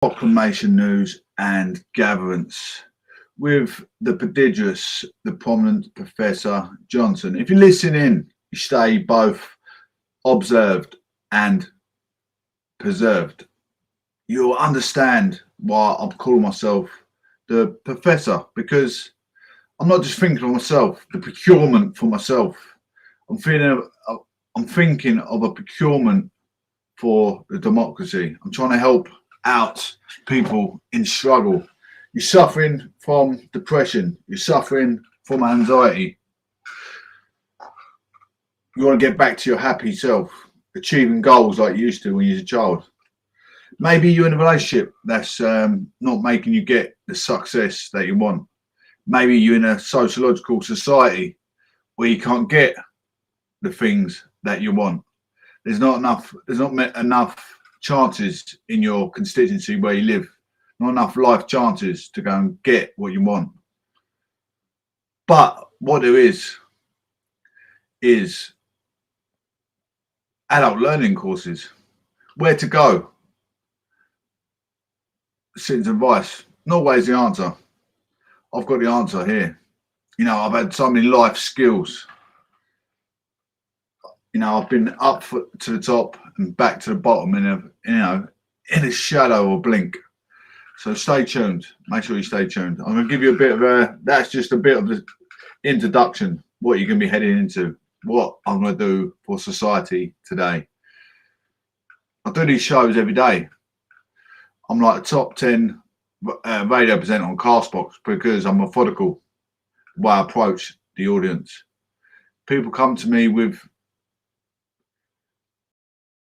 Proclamation news and Gatherence with the prodigious, the prominent Professor Johnson. If you listen in, you stay both observed and preserved. You'll understand why I'm calling myself the Professor, because I'm not just thinking of myself, the procurement for myself. I'm thinking of a procurement for the democracy. I'm trying to help out people in struggle. You're suffering from depression. You're suffering from anxiety. You want to get back to your happy self, achieving goals like you used to when you was a child. Maybe you're in a relationship that's not making you get the success that you want. Maybe you're in a sociological society where you can't get the things that you want. There's not enough chances in your constituency where you live, not enough life chances to go and get what you want. But what there is adult learning courses. Where to go? Citizens' advice. Not always the answer. I've got the answer here. You know, I've had so many life skills. You know, I've been up to the top and back to the bottom in a shadow or blink. So stay tuned. Make sure you stay tuned. I'm going to give you a bit of that's just a bit of the introduction, what you're going to be heading into, what I'm going to do for society today. I do these shows every day. I'm like a top 10 radio presenter on Castbox because I'm methodical the way I approach the audience. People come to me with,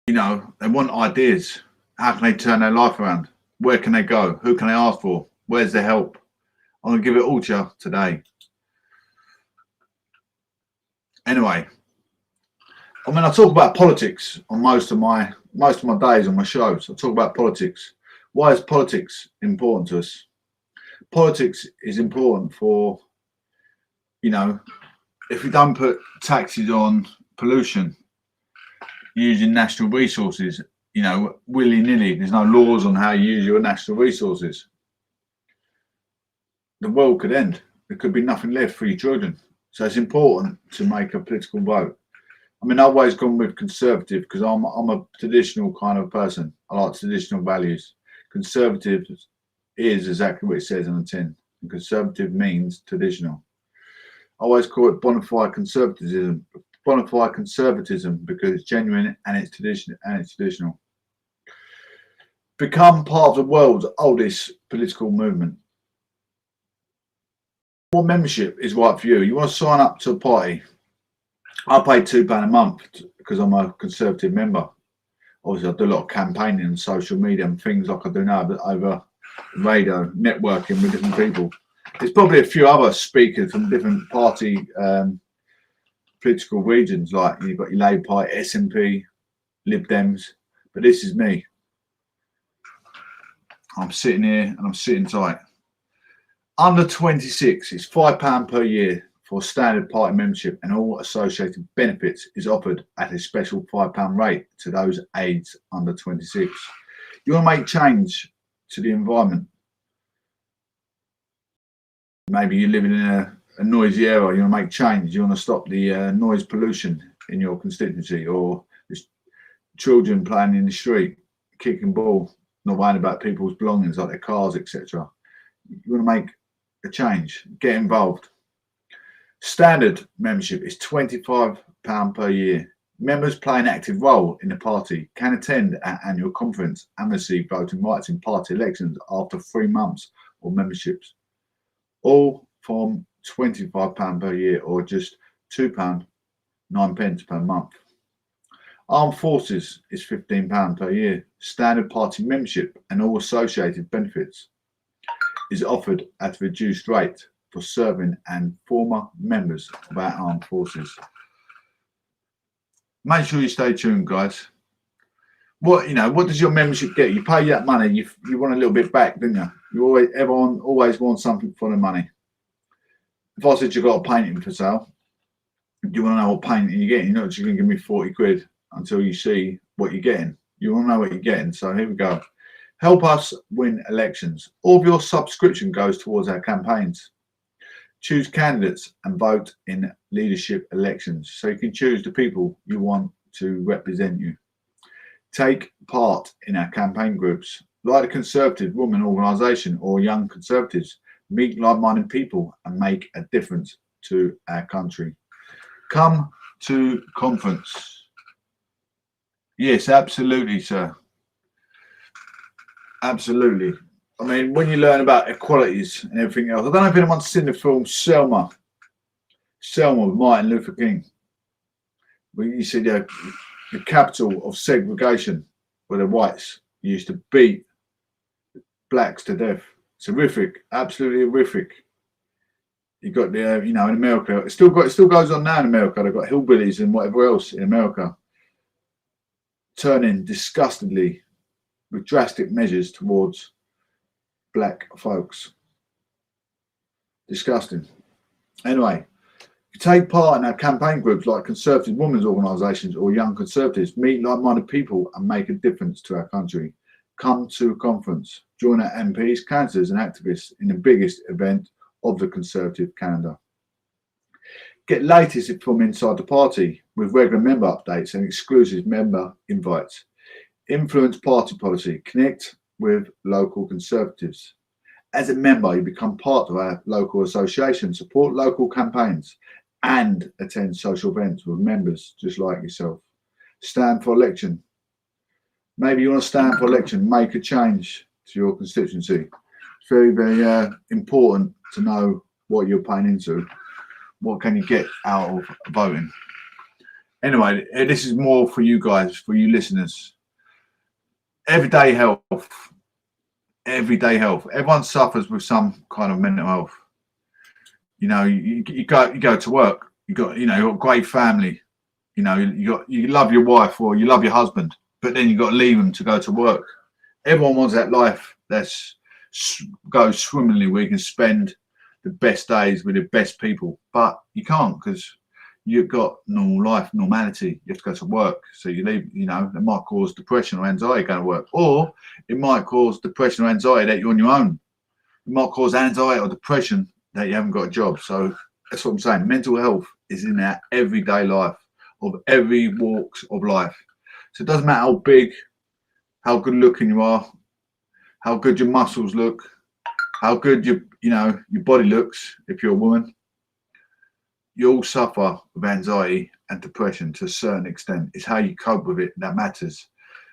you know, they want ideas. How can they turn their life around? Where can they go? Who can they ask for? Where's the help? I'm going to give it all to you today. Anyway, I mean, I talk about politics on most of my days on my shows. I talk about politics. Why is politics important to us? Politics is important for, you know, if we don't put taxes on pollution, using national resources, you know, willy-nilly, there's no laws on how you use your national resources, the world could end. There could be nothing left for your children. So it's important to make a political vote. I mean, I've always gone with conservative because I'm a traditional kind of person. I like traditional values. Conservative is exactly what it says on the tin. And conservative means traditional. I always call it bona fide conservatism. Bona fide conservatism because it's genuine and it's traditional. Become part of the world's oldest political movement. What membership is right for you? You want to sign up to a party? I pay £2 a month because I'm a conservative member. Obviously, I do a lot of campaigning on social media and things like I do now, but over radio, networking with different people. There's probably a few other speakers from different party political regions, like you've got your Labour Party, SNP, Lib Dems, but this is me. I'm sitting here and I'm sitting tight. Under 26 is £5 per year for standard party membership, and all associated benefits is offered at a special £5 rate to those aged under 26. You want to make change to the environment. Maybe you're living in a noisy area, you want to make change, you want to stop the noise pollution in your constituency, or there's children playing in the street, kicking ball, not worrying about people's belongings like their cars, etc. You want to make a change, get involved. Standard membership is £25 per year. Members play an active role in the party, can attend an annual conference and receive voting rights in party elections after 3 months of memberships. All from £25 per year, or just £2.09 per month. Armed Forces is £15 per year. Standard party membership and all associated benefits is offered at a reduced rate for serving and former members of our armed forces. Make sure you stay tuned, guys. What does your membership get? You pay that money, you want a little bit back, don't you? Everyone always wants something for the money. If I said you've got a painting for sale, do you want to know what painting you're getting? You're not just going to give me 40 quid until you see what you're getting. You want to know what you're getting. So here we go. Help us win elections. All of your subscription goes towards our campaigns. Choose candidates and vote in leadership elections so you can choose the people you want to represent you. Take part in our campaign groups, like the Conservative Women Organisation or Young Conservatives. Meet like-minded people and make a difference to our country. Come to conference. Yes, absolutely, sir. Absolutely. I mean, when you learn about equalities and everything else, I don't know if anyone's seen the film Selma. Selma with Martin Luther King. Where you see the capital of segregation, where the whites used to beat blacks to death. It's horrific, absolutely horrific. You got the, in America, it still goes on now in America. They've got hillbillies and whatever else in America turning disgustingly with drastic measures towards black folks. Disgusting. Anyway, you take part in our campaign groups like Conservative Women's Organisations or Young Conservatives. Meet like-minded people and make a difference to our country. Come to a conference. Join our MPs, councillors and activists in the biggest event of the Conservative calendar. Get latest from inside the party with regular member updates and exclusive member invites. Influence party policy. Connect with local Conservatives. As a member, you become part of our local association, support local campaigns and attend social events with members just like yourself. Stand for election. Maybe you want to stand for election, make a change to your constituency. It's very, very important to know what you're paying into. What can you get out of voting? Anyway, this is more for you guys, for you listeners. Everyday health. Everyday health. Everyone suffers with some kind of mental health. You go to work. You got a great family. You love your wife or you love your husband, but then you got to leave them to go to work. Everyone wants that life that's goes swimmingly, where you can spend the best days with the best people, but you can't because you've got normal life, normality. You have to go to work, so you leave. It might cause depression or anxiety going to work, or it might cause depression or anxiety that you're on your own. It might cause anxiety or depression that you haven't got a job. So that's what I'm saying. Mental health is in our everyday life of every walks of life. So it doesn't matter how big, how good looking you are, how good your muscles look, how good your body looks. If you're a woman, you all suffer with anxiety and depression to a certain extent. It's how you cope with it that matters.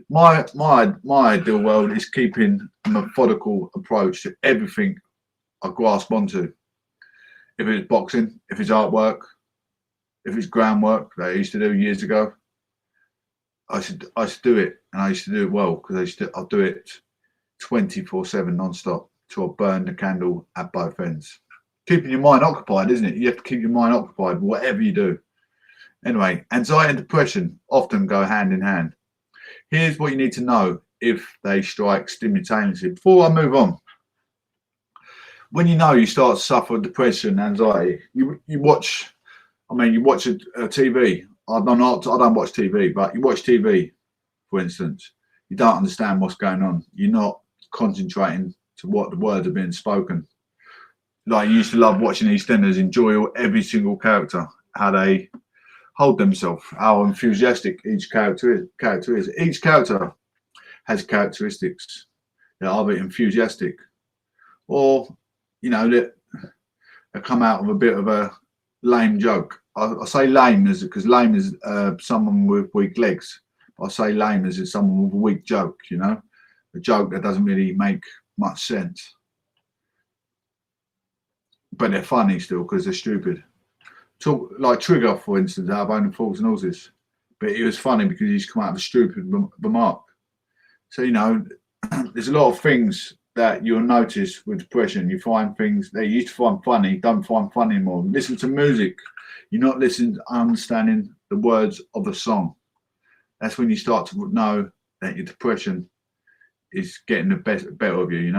My ideal world is keeping a methodical approach to everything I grasp onto. If it's boxing, if it's artwork, if it's groundwork that I used to do years ago, I should do it, and I used to do it well because I'll do it 24/7 non-stop till I burn the candle at both ends. Keeping your mind occupied, isn't it? You have to keep your mind occupied, whatever you do. Anyway, anxiety and depression often go hand in hand. Here's what you need to know if they strike simultaneously. Before I move on, when you start to suffer depression, anxiety, you watch a TV. I don't watch TV, but you watch TV, for instance. You don't understand what's going on. You're not concentrating to what the words are being spoken. Like you used to love watching EastEnders, enjoy every single character, how they hold themselves, how enthusiastic each character is. Each character has characteristics. They're either enthusiastic or, they come out of a bit of a lame joke. I say lame because lame is someone with weak legs. I say lame as someone with a weak joke, a joke that doesn't really make much sense. But they're funny still because they're stupid. Talk like Trigger, for instance, out of Only Fools and Horses. But it was funny because he's come out of a stupid remark. So, there's a lot of things that you'll notice with depression. You find things that you used to find funny, don't find funny anymore. Listen to music. You're not listening to understanding the words of the song. That's when you start to know that your depression is getting the better of you,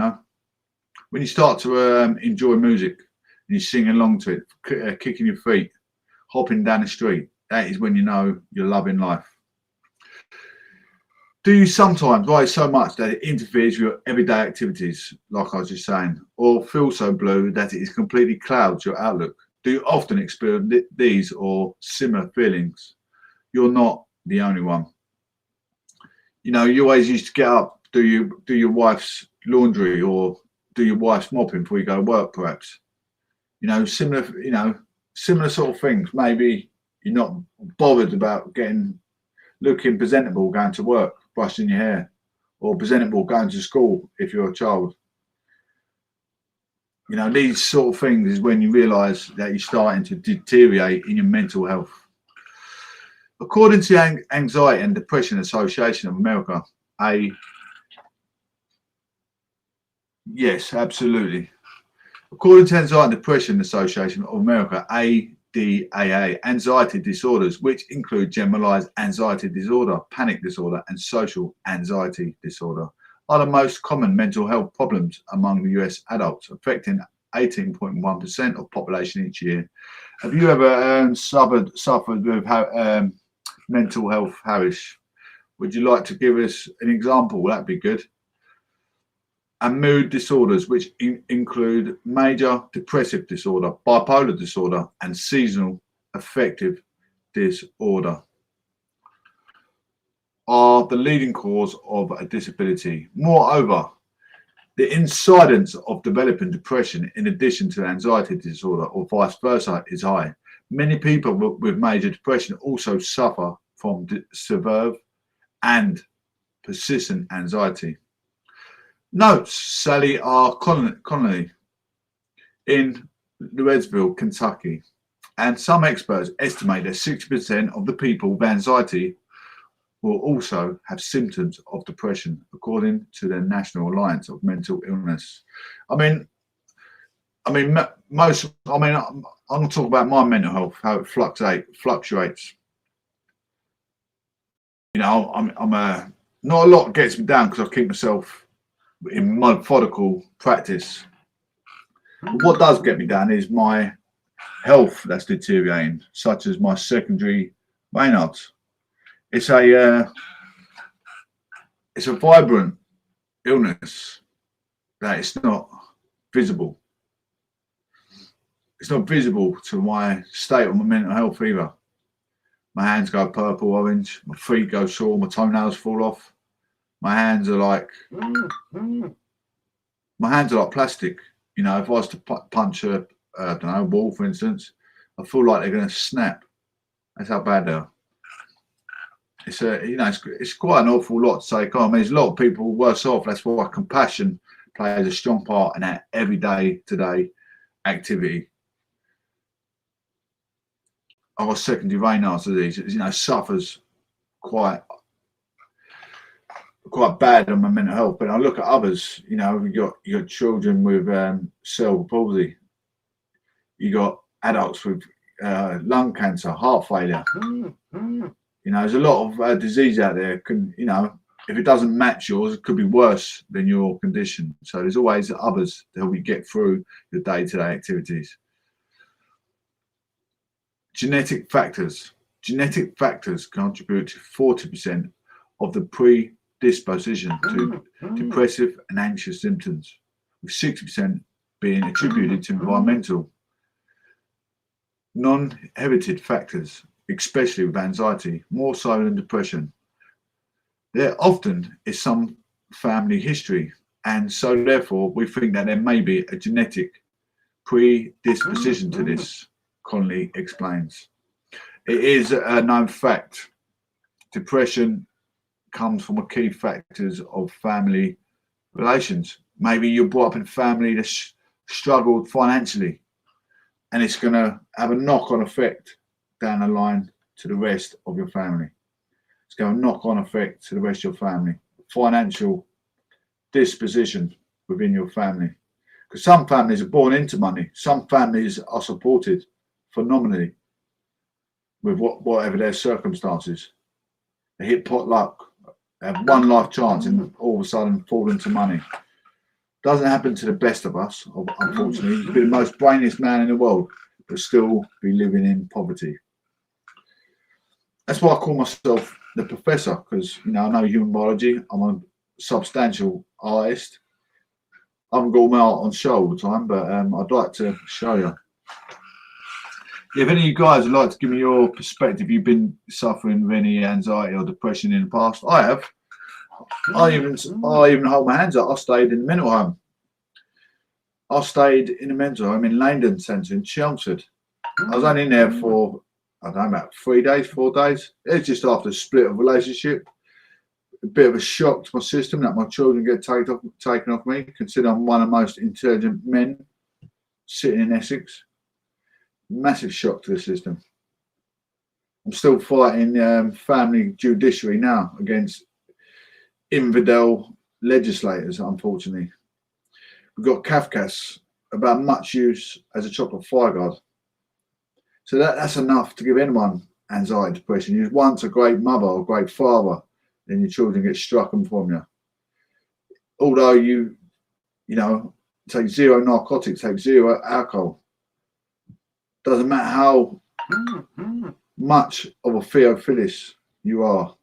When you start to enjoy music and you sing along to it, kicking your feet, hopping down the street, that is when you know you're loving life. Do you sometimes worry so much that it interferes with your everyday activities, like I was just saying, or feel so blue that it completely clouds your outlook? Do you often experience these or similar feelings? You're not the only one. You know, you always used to get up, do your wife's laundry or do your wife's mopping before you go to work, perhaps. Similar sort of things. Maybe you're not bothered about looking presentable going to work, brushing your hair, or presentable going to school if you're a child. You know, these sort of things is when you realise that you're starting to deteriorate in your mental health. According to the Anxiety and Depression Association of America, yes, absolutely. According to Anxiety and Depression Association of America, ADAA, anxiety disorders, which include generalized anxiety disorder, panic disorder, and social anxiety disorder, are the most common mental health problems among the US adults, affecting 18.1% of population each year. Have you ever suffered with mental health, Harish? Would you like to give us an example? That'd be good. And mood disorders, which include major depressive disorder, bipolar disorder, and seasonal affective disorder, are the leading cause of a disability. Moreover, the incidence of developing depression in addition to anxiety disorder or vice versa is high. Many people with major depression also suffer from severe and persistent anxiety. Notes Sally R. Connolly in Louisville, Kentucky. And some experts estimate that 60% of the people with anxiety will also have symptoms of depression, according to the National Alliance of Mental Illness. I'm going to talk about my mental health, how it fluctuates. You know, not a lot gets me down because I keep myself in methodical practice. But what does get me down is my health that's deteriorating, such as my secondary Raynaud's. It's a vibrant illness that it's not visible. It's not visible to my state of my mental health either. My hands go purple, orange, my feet go sore, my toenails fall off. My hands are like plastic. You know, if I was to punch a wall, for instance, I feel like they're going to snap. That's how bad they are. It's quite an awful lot to take on. I mean, there's a lot of people worse off. That's why compassion plays a strong part in our everyday today activity. Our secondary Raynaud's disease, suffers quite bad on my mental health. But I look at others. You know, you got children with cerebral palsy. You got adults with lung cancer, heart failure. You know, there's a lot of disease out there. If it doesn't match yours, it could be worse than your condition. So there's always others to help you get through your day-to-day activities. Genetic factors. Genetic factors contribute to 40% of the predisposition to depressive and anxious symptoms, with 60% being attributed to environmental. Non-inherited factors, especially with anxiety, more so than depression. There often is some family history, and so therefore we think that there may be a genetic predisposition to this, Connolly explains. It is a known fact. Depression comes from a key factors of family relations. Maybe you're brought up in a family that struggled financially, and it's going to have a knock-on effect down the line to the rest of your family. It's going to knock-on effect to the rest of your family. Financial disposition within your family. Because some families are born into money. Some families are supported phenomenally with whatever their circumstances. They hit pot luck, they have one life chance, and all of a sudden fall into money. Doesn't happen to the best of us, unfortunately. You could be the most brainiest man in the world, but still be living in poverty. That's why I call myself the professor, because I know human biology. I'm a substantial artist. I haven't got all my art on show all the time, but I'd like to show you. If any of you guys would like to give me your perspective, you've been suffering with any anxiety or depression in the past. I have. I even hold my hands up. I stayed in the mental home. I stayed in the mental home in Langdon Centre in Chelmsford. I was only in there for, I don't know, about 3 days, 4 days. It's just after a split of relationship. A bit of a shock to my system that my children get taken off me, considering I'm one of the most intelligent men sitting in Essex. Massive shock to the system. I'm still fighting family judiciary now against infidel legislators, unfortunately. We've got Kafkas about much use as a chocolate fire guard. So that's enough to give anyone anxiety, depression. You're once a great mother or great father, then your children get strucken from you. Although you take zero narcotics, take zero alcohol, doesn't matter how much of a Theophilus you are,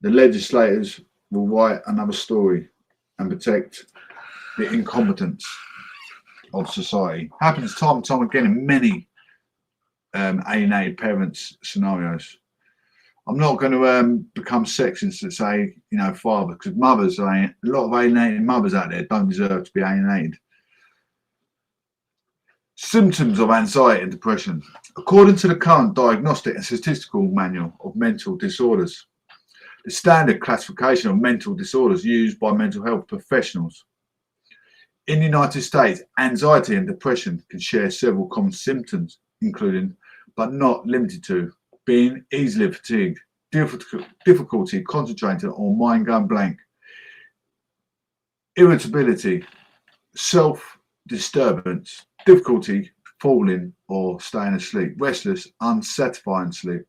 the legislators will write another story and protect the incompetence of society. Happens time and time again in many alienated parents scenarios. I'm not going to become sexist to say, father, because mothers, a lot of alienated mothers out there don't deserve to be alienated. Symptoms of anxiety and depression. According to the current Diagnostic and Statistical Manual of Mental Disorders, the standard classification of mental disorders used by mental health professionals. In the United States, anxiety and depression can share several common symptoms, including, but not limited to, being easily fatigued, difficulty concentrating or mind going blank, irritability, self-disturbance, difficulty falling or staying asleep, restless, unsatisfying sleep.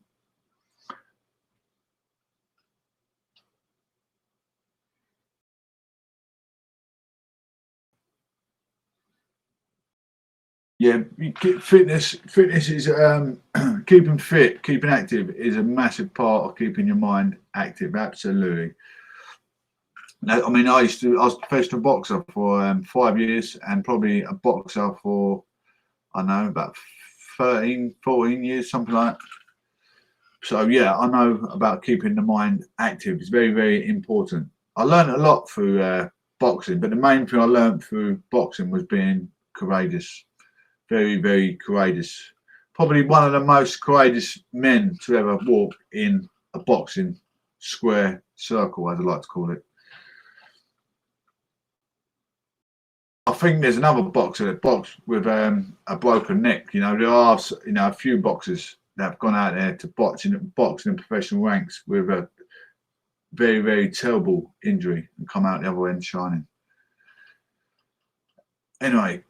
Yeah, fitness is keeping fit, keeping active is a massive part of keeping your mind active. Absolutely. Now, I mean, I was a professional boxer for 5 years and probably a boxer for, I don't know, about 13, 14 years, something like that. So yeah, I know about keeping the mind active. It's very, very important. I learned a lot through boxing, but the main thing I learned through boxing was being courageous. Very, very courageous. Probably one of the most courageous men to ever walk in a boxing square circle, as I like to call it. I think there's another boxer that boxed with a broken neck. There are a few boxers that have gone out there to boxing in professional ranks with a very, very terrible injury and come out the other end shining. Anyway,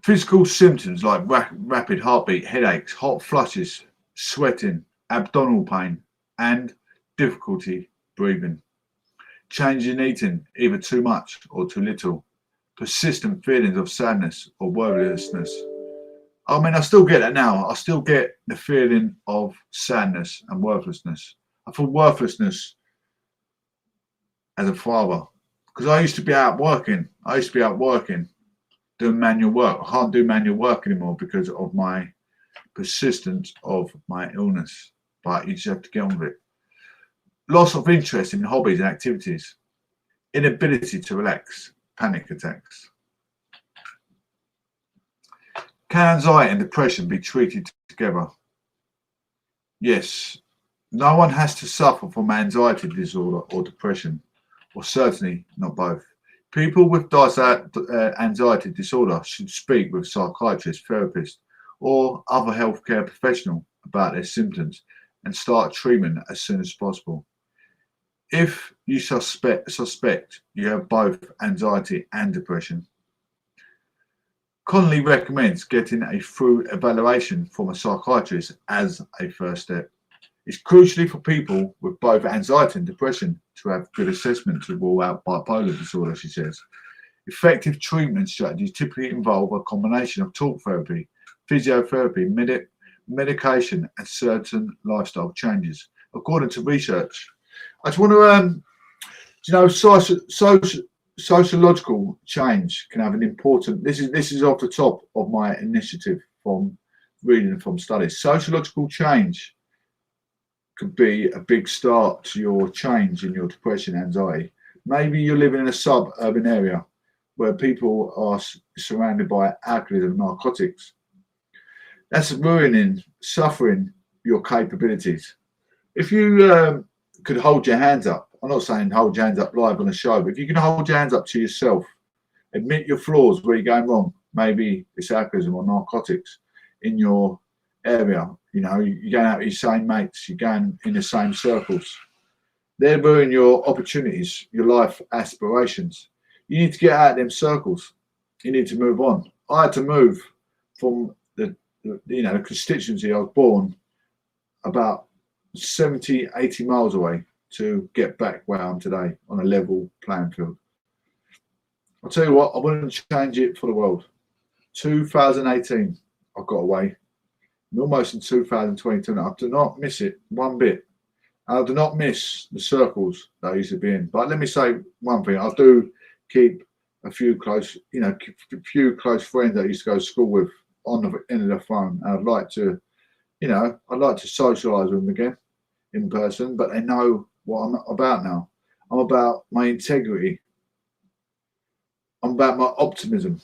physical symptoms like rapid heartbeat, headaches, hot flushes, sweating, abdominal pain, and difficulty breathing. Change in eating, either too much or too little. Persistent feelings of sadness or worthlessness. I mean, I still get that now. I still get the feeling of sadness and worthlessness. I feel worthlessness as a father because I used to be out working. Doing manual work. I can't do manual work anymore because of my persistence of my illness, but you just have to get on with it. Loss of interest in hobbies and activities, inability to relax, panic attacks. Can anxiety and depression be treated together? Yes. No one has to suffer from anxiety disorder or depression, or certainly not both. People with anxiety disorder should speak with psychiatrists, therapists, or other healthcare professional about their symptoms and start treatment as soon as possible. If you suspect you have both anxiety and depression, Connolly recommends getting a thorough evaluation from a psychiatrist as a first step. It's crucially for people with both anxiety and depression to have good assessment to rule out bipolar disorder, she says. Effective treatment strategies typically involve a combination of talk therapy, physiotherapy, medication, and certain lifestyle changes, according to research. I just want to, sociological change can have an important. This is off the top of my initiative from reading from studies. Sociological change could be a big start to your change in your depression, anxiety. Maybe you're living in a suburban area where people are surrounded by alcoholism and narcotics. That's ruining, suffering your capabilities. If you could hold your hands up, I'm not saying hold your hands up live on a show, but if you can hold your hands up to yourself, admit your flaws, where you're going wrong, maybe it's alcoholism or narcotics in your area. You're going out with your same mates, you're going in the same circles. They're ruining your opportunities, your life aspirations. You need to get out of them circles. You need to move on. I had to move from the constituency I was born about 70, 80 miles away to get back where I am today on a level playing field. I'll tell you what, I wouldn't change it for the world. 2018, I got away. And almost in 2022, I do not miss it one bit. I do not miss the circles that I used to be in. But let me say one thing: I do keep a few close friends that I used to go to school with on the end of the phone. And I'd like to socialise with them again in person, but they know what I'm about now. I'm about my integrity. I'm about my optimism.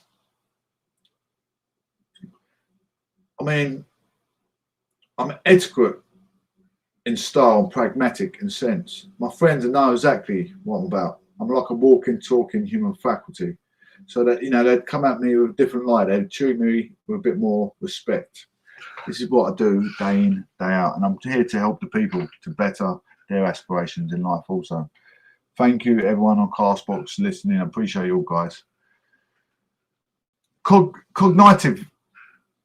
I mean, I'm etiquette in style and pragmatic in sense. My friends know exactly what I'm about. I'm like a walking, talking human faculty. So that, they'd come at me with a different light. They'd treat me with a bit more respect. This is what I do day in, day out. And I'm here to help the people to better their aspirations in life also. Thank you, everyone on Castbox listening. I appreciate you all, guys. Cognitive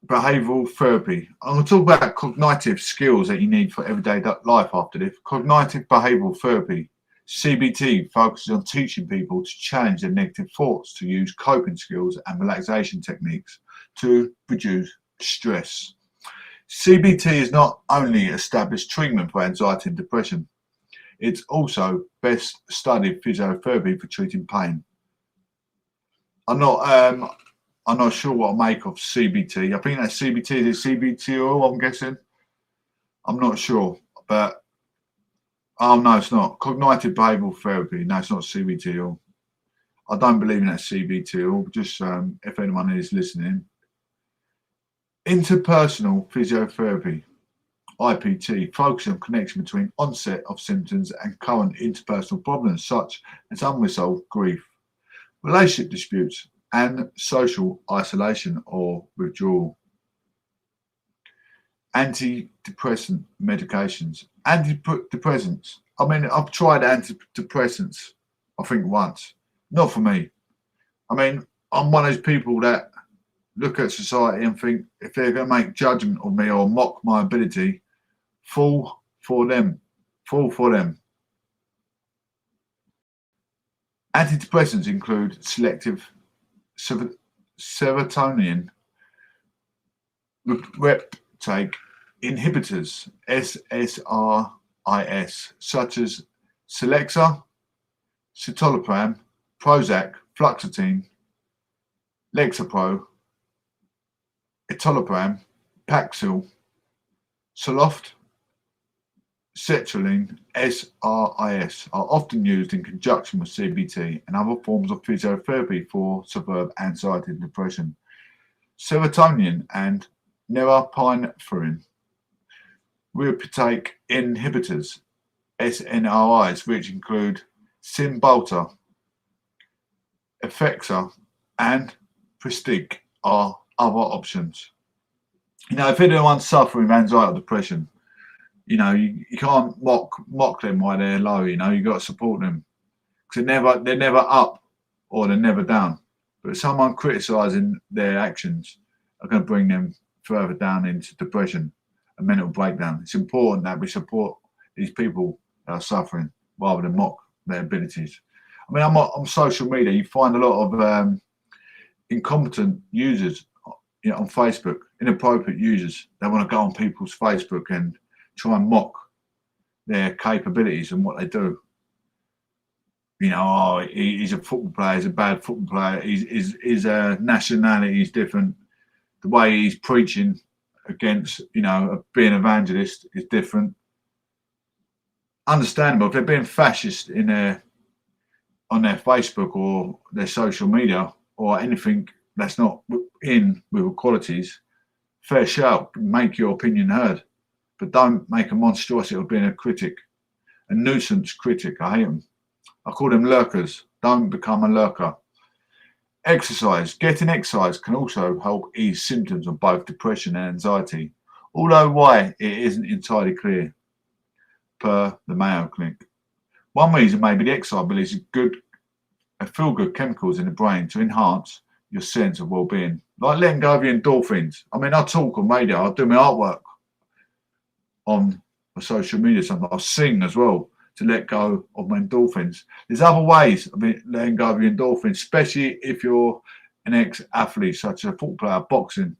behavioral therapy. I'm going to talk about cognitive skills that you need for everyday life after this. Cognitive behavioral therapy, CBT, focuses on teaching people to challenge their negative thoughts, to use coping skills and relaxation techniques to reduce stress. CBT is not only established treatment for anxiety and depression, it's also best studied physiotherapy for treating pain. I'm not sure what I make of CBT. I think that CBT is CBTO, I'm guessing. I'm not sure, but no, it's not. Cognitive behavioral therapy. No, it's not CBTO. I don't believe in that CBTO. Just if anyone is listening. Interpersonal physiotherapy, IPT, focusing on connection between onset of symptoms and current interpersonal problems such as unresolved grief, relationship disputes, and social isolation or withdrawal. Antidepressant medications. Antidepressants. I mean, I've tried antidepressants, I think once. Not for me. I mean, I'm one of those people that look at society and think if they're going to make judgment of me or mock my ability, fall for them. Antidepressants include selective serotonin reuptake inhibitors, SSRIs, such as Celexa, citalopram, Prozac, fluoxetine, Lexapro, etolopram, Paxil, Zoloft, sertraline, SRIs are often used in conjunction with CBT and other forms of physiotherapy for severe anxiety and depression. Serotonin and norepinephrine reuptake inhibitors, SNRIs, which include Cymbalta, Effexa, and Pristic, are other options. If anyone's suffering with anxiety or depression, you can't mock them while they're low. You got to support them because they're never up or they're never down. But someone criticizing their actions are going to bring them further down into depression and mental breakdown. It's important that we support these people that are suffering rather than mock their abilities. I mean, on social media, you find a lot of incompetent users on Facebook, inappropriate users. They want to go on people's Facebook and try and mock their capabilities and what they do. Oh, he's a football player, he's a bad football player, his nationality is different. The way he's preaching against, being evangelist is different. Understandable. If they're being fascist on their Facebook or their social media or anything that's not in with qualities, fair shout, make your opinion heard, but don't make a monstrosity of being a critic, a nuisance critic. I hate them. I call them lurkers. Don't become a lurker. Exercise. Getting exercise can also help ease symptoms of both depression and anxiety, although why it isn't entirely clear, per the Mayo Clinic. One reason may be the exercise releases feel-good chemicals in the brain to enhance your sense of well-being, like letting go of your endorphins. I mean, I talk on radio, I do my artwork on my social media, sometimes I sing as well to let go of my endorphins. There's other ways of letting go of your endorphins, especially if you're an ex-athlete, such as a football player, boxing.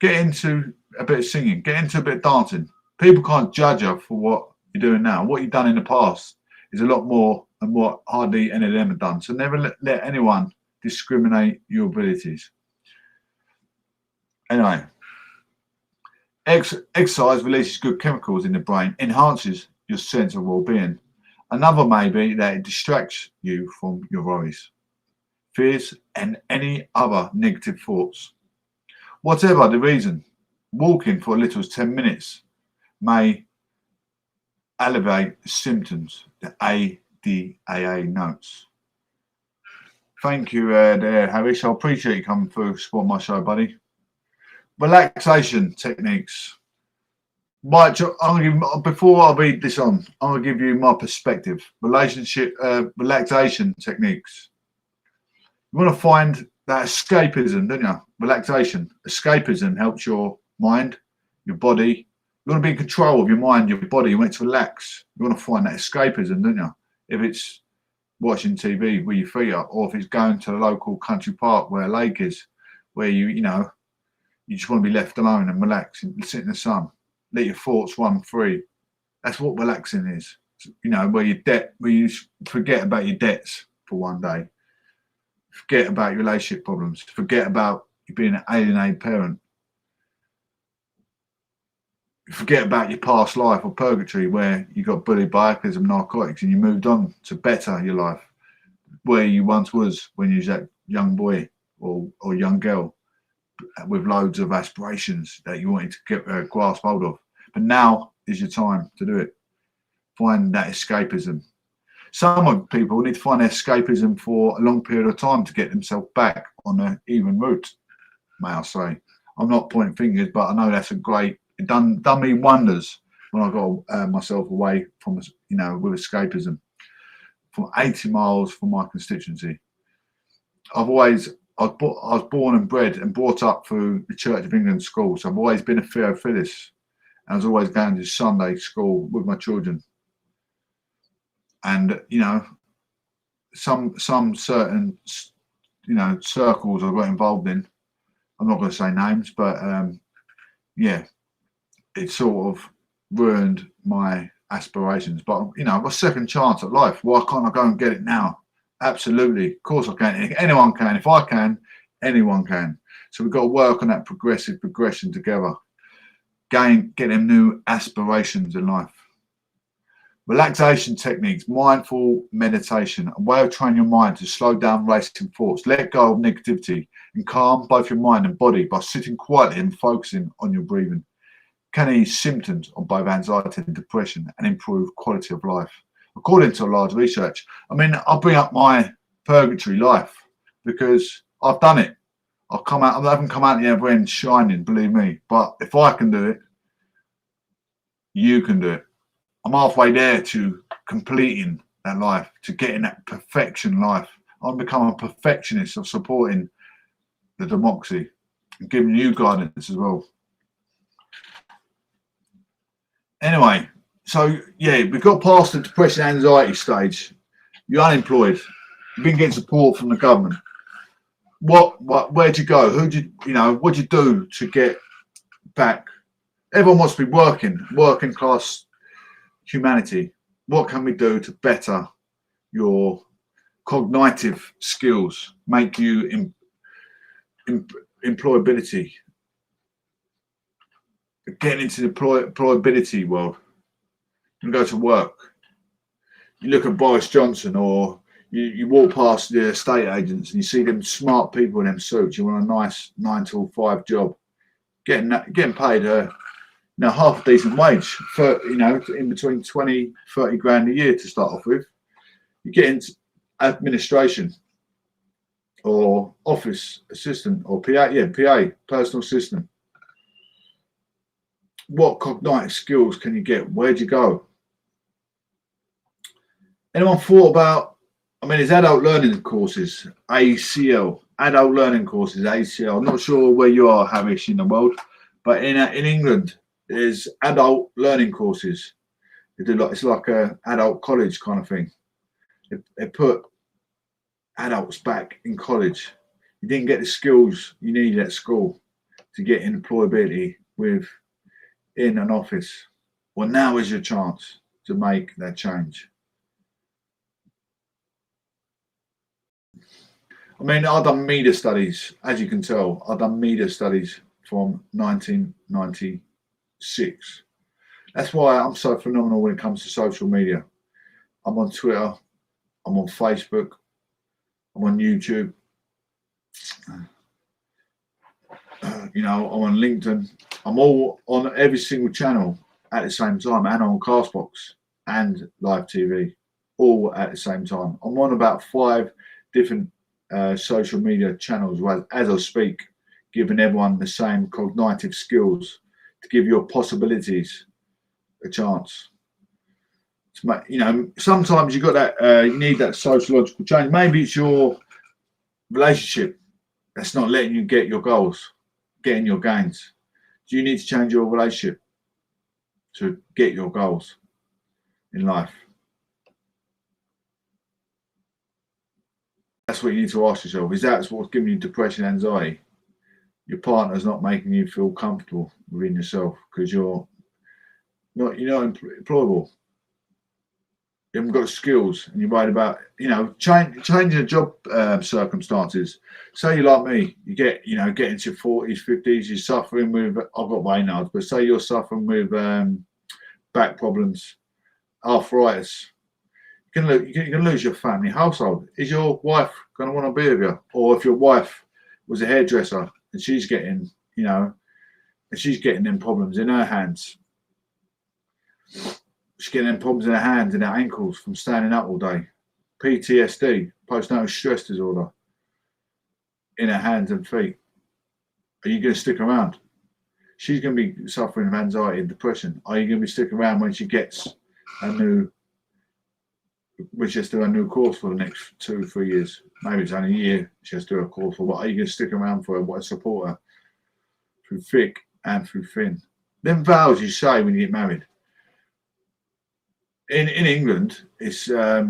Get into a bit of singing, get into a bit of dancing. People can't judge you for what you're doing now. What you've done in the past is a lot more than what hardly any of them have done. So never let anyone discriminate your abilities. Anyway, exercise releases good chemicals in the brain, enhances your sense of well-being. Another may be that it distracts you from your worries, fears, and any other negative thoughts. Whatever the reason, walking for as little as 10 minutes may alleviate the symptoms, the ADAA notes. Thank you there, Harris. I appreciate you coming through to support my show, buddy. Relaxation techniques. Before I read this on, I'm going to give you my perspective. Relaxation techniques. You want to find that escapism, don't you? Relaxation. Escapism helps your mind, your body. You want to be in control of your mind, your body. You want to relax. You want to find that escapism, don't you? If it's watching TV where your feet are, or if it's going to the local country park where a lake is, where you just want to be left alone and relax and sit in the sun. Let your thoughts run free. That's what relaxing is. Where you forget about your debts for one day. Forget about your relationship problems. Forget about you being an alienated parent. Forget about your past life or purgatory where you got bullied by alcoholism and narcotics and you moved on to better your life where you once was when you was that young boy or young girl with loads of aspirations that you wanted to get a grasp hold of. But now is your time to do it. Find that escapism. Some people need to find their escapism for a long period of time to get themselves back on an even route, may I say. I'm not pointing fingers, but I know that's it done me wonders when I got myself away from, with escapism, from 80 miles from my constituency. I was born and bred and brought up through the Church of England school, so I've always been a Theophilus. I was always going to Sunday school with my children, and some certain circles I got involved in. I'm not going to say names, but it sort of ruined my aspirations. But I've got a second chance at life. Why can't I go and get it now? Absolutely, of course I can. Anyone can. If I can, anyone can. So we've got to work on that progression together. Get them new aspirations in life. Relaxation techniques, mindful meditation, a way of training your mind to slow down racing thoughts, let go of negativity, and calm both your mind and body by sitting quietly and focusing on your breathing. Can ease symptoms of both anxiety and depression and improve quality of life. According to a large research, I'll bring up my purgatory life because I've done it. I haven't come out the other end shining, believe me. But if I can do it, you can do it. I'm halfway there to completing that life, to getting that perfection life. I've become a perfectionist of supporting the democracy and giving you guidance as well. Anyway, so we've got past the depression anxiety stage. You're unemployed. You've been getting support from the government. where'd you go? What'd you do to get back? Everyone wants to be working class humanity. What can we do to better your cognitive skills, make you employability, getting into the employability world and go to work? You look at Boris Johnson, or you walk past the estate agents and you see them smart people in them suits. You want a nice 9 to 5 job, getting paid half a decent wage for, in between 20, 30 grand a year to start off with. You get into administration or office assistant or PA, personal assistant. What cognitive skills can you get? Where'd you go? Anyone thought about, there's adult learning courses, ACL, adult learning courses, ACL. I'm not sure where you are, Hamish, in the world, but in England, there's adult learning courses. They do it's like a adult college kind of thing. They put adults back in college. You didn't get the skills you needed at school to get employability in an office. Well, now is your chance to make that change. I've done media studies, as you can tell. I've done media studies from 1996. That's why I'm so phenomenal when it comes to social media. I'm on Twitter, I'm on Facebook, I'm on YouTube, I'm on LinkedIn. I'm all on every single channel at the same time, and on Castbox and live TV, all at the same time. I'm on about 5 different social media channels as I speak, giving everyone the same cognitive skills to give your possibilities a chance. Sometimes you got that you need that sociological change. Maybe it's your relationship that's not letting you get your goals, getting your gains. Do you need to change your relationship to get your goals in life? That's what you need to ask yourself. Is that what's giving you depression, anxiety? Your partner's not making you feel comfortable within yourself because you're not employable. You haven't got the skills, and you're worried about changing the job circumstances. Say you're like me, you get into your 40s, 50s, you're suffering with, I've got Raynaud's, but say you're suffering with back problems, arthritis. You're gonna lose your family household. Is your wife gonna want to be with you? Or if your wife was a hairdresser and she's getting them problems in her hands. She's getting them problems in her hands and her ankles from standing up all day. PTSD, post-natal stress disorder, in her hands and feet. Are you going to stick around? She's going to be suffering of anxiety and depression. Are you going to be sticking around when she gets when she has to do a new course for the next 2-3 years? Maybe it's only a year she has to do a course for. What are you going to stick around for? What support her through thick and through thin? Them vows you say when you get married. In England, it's I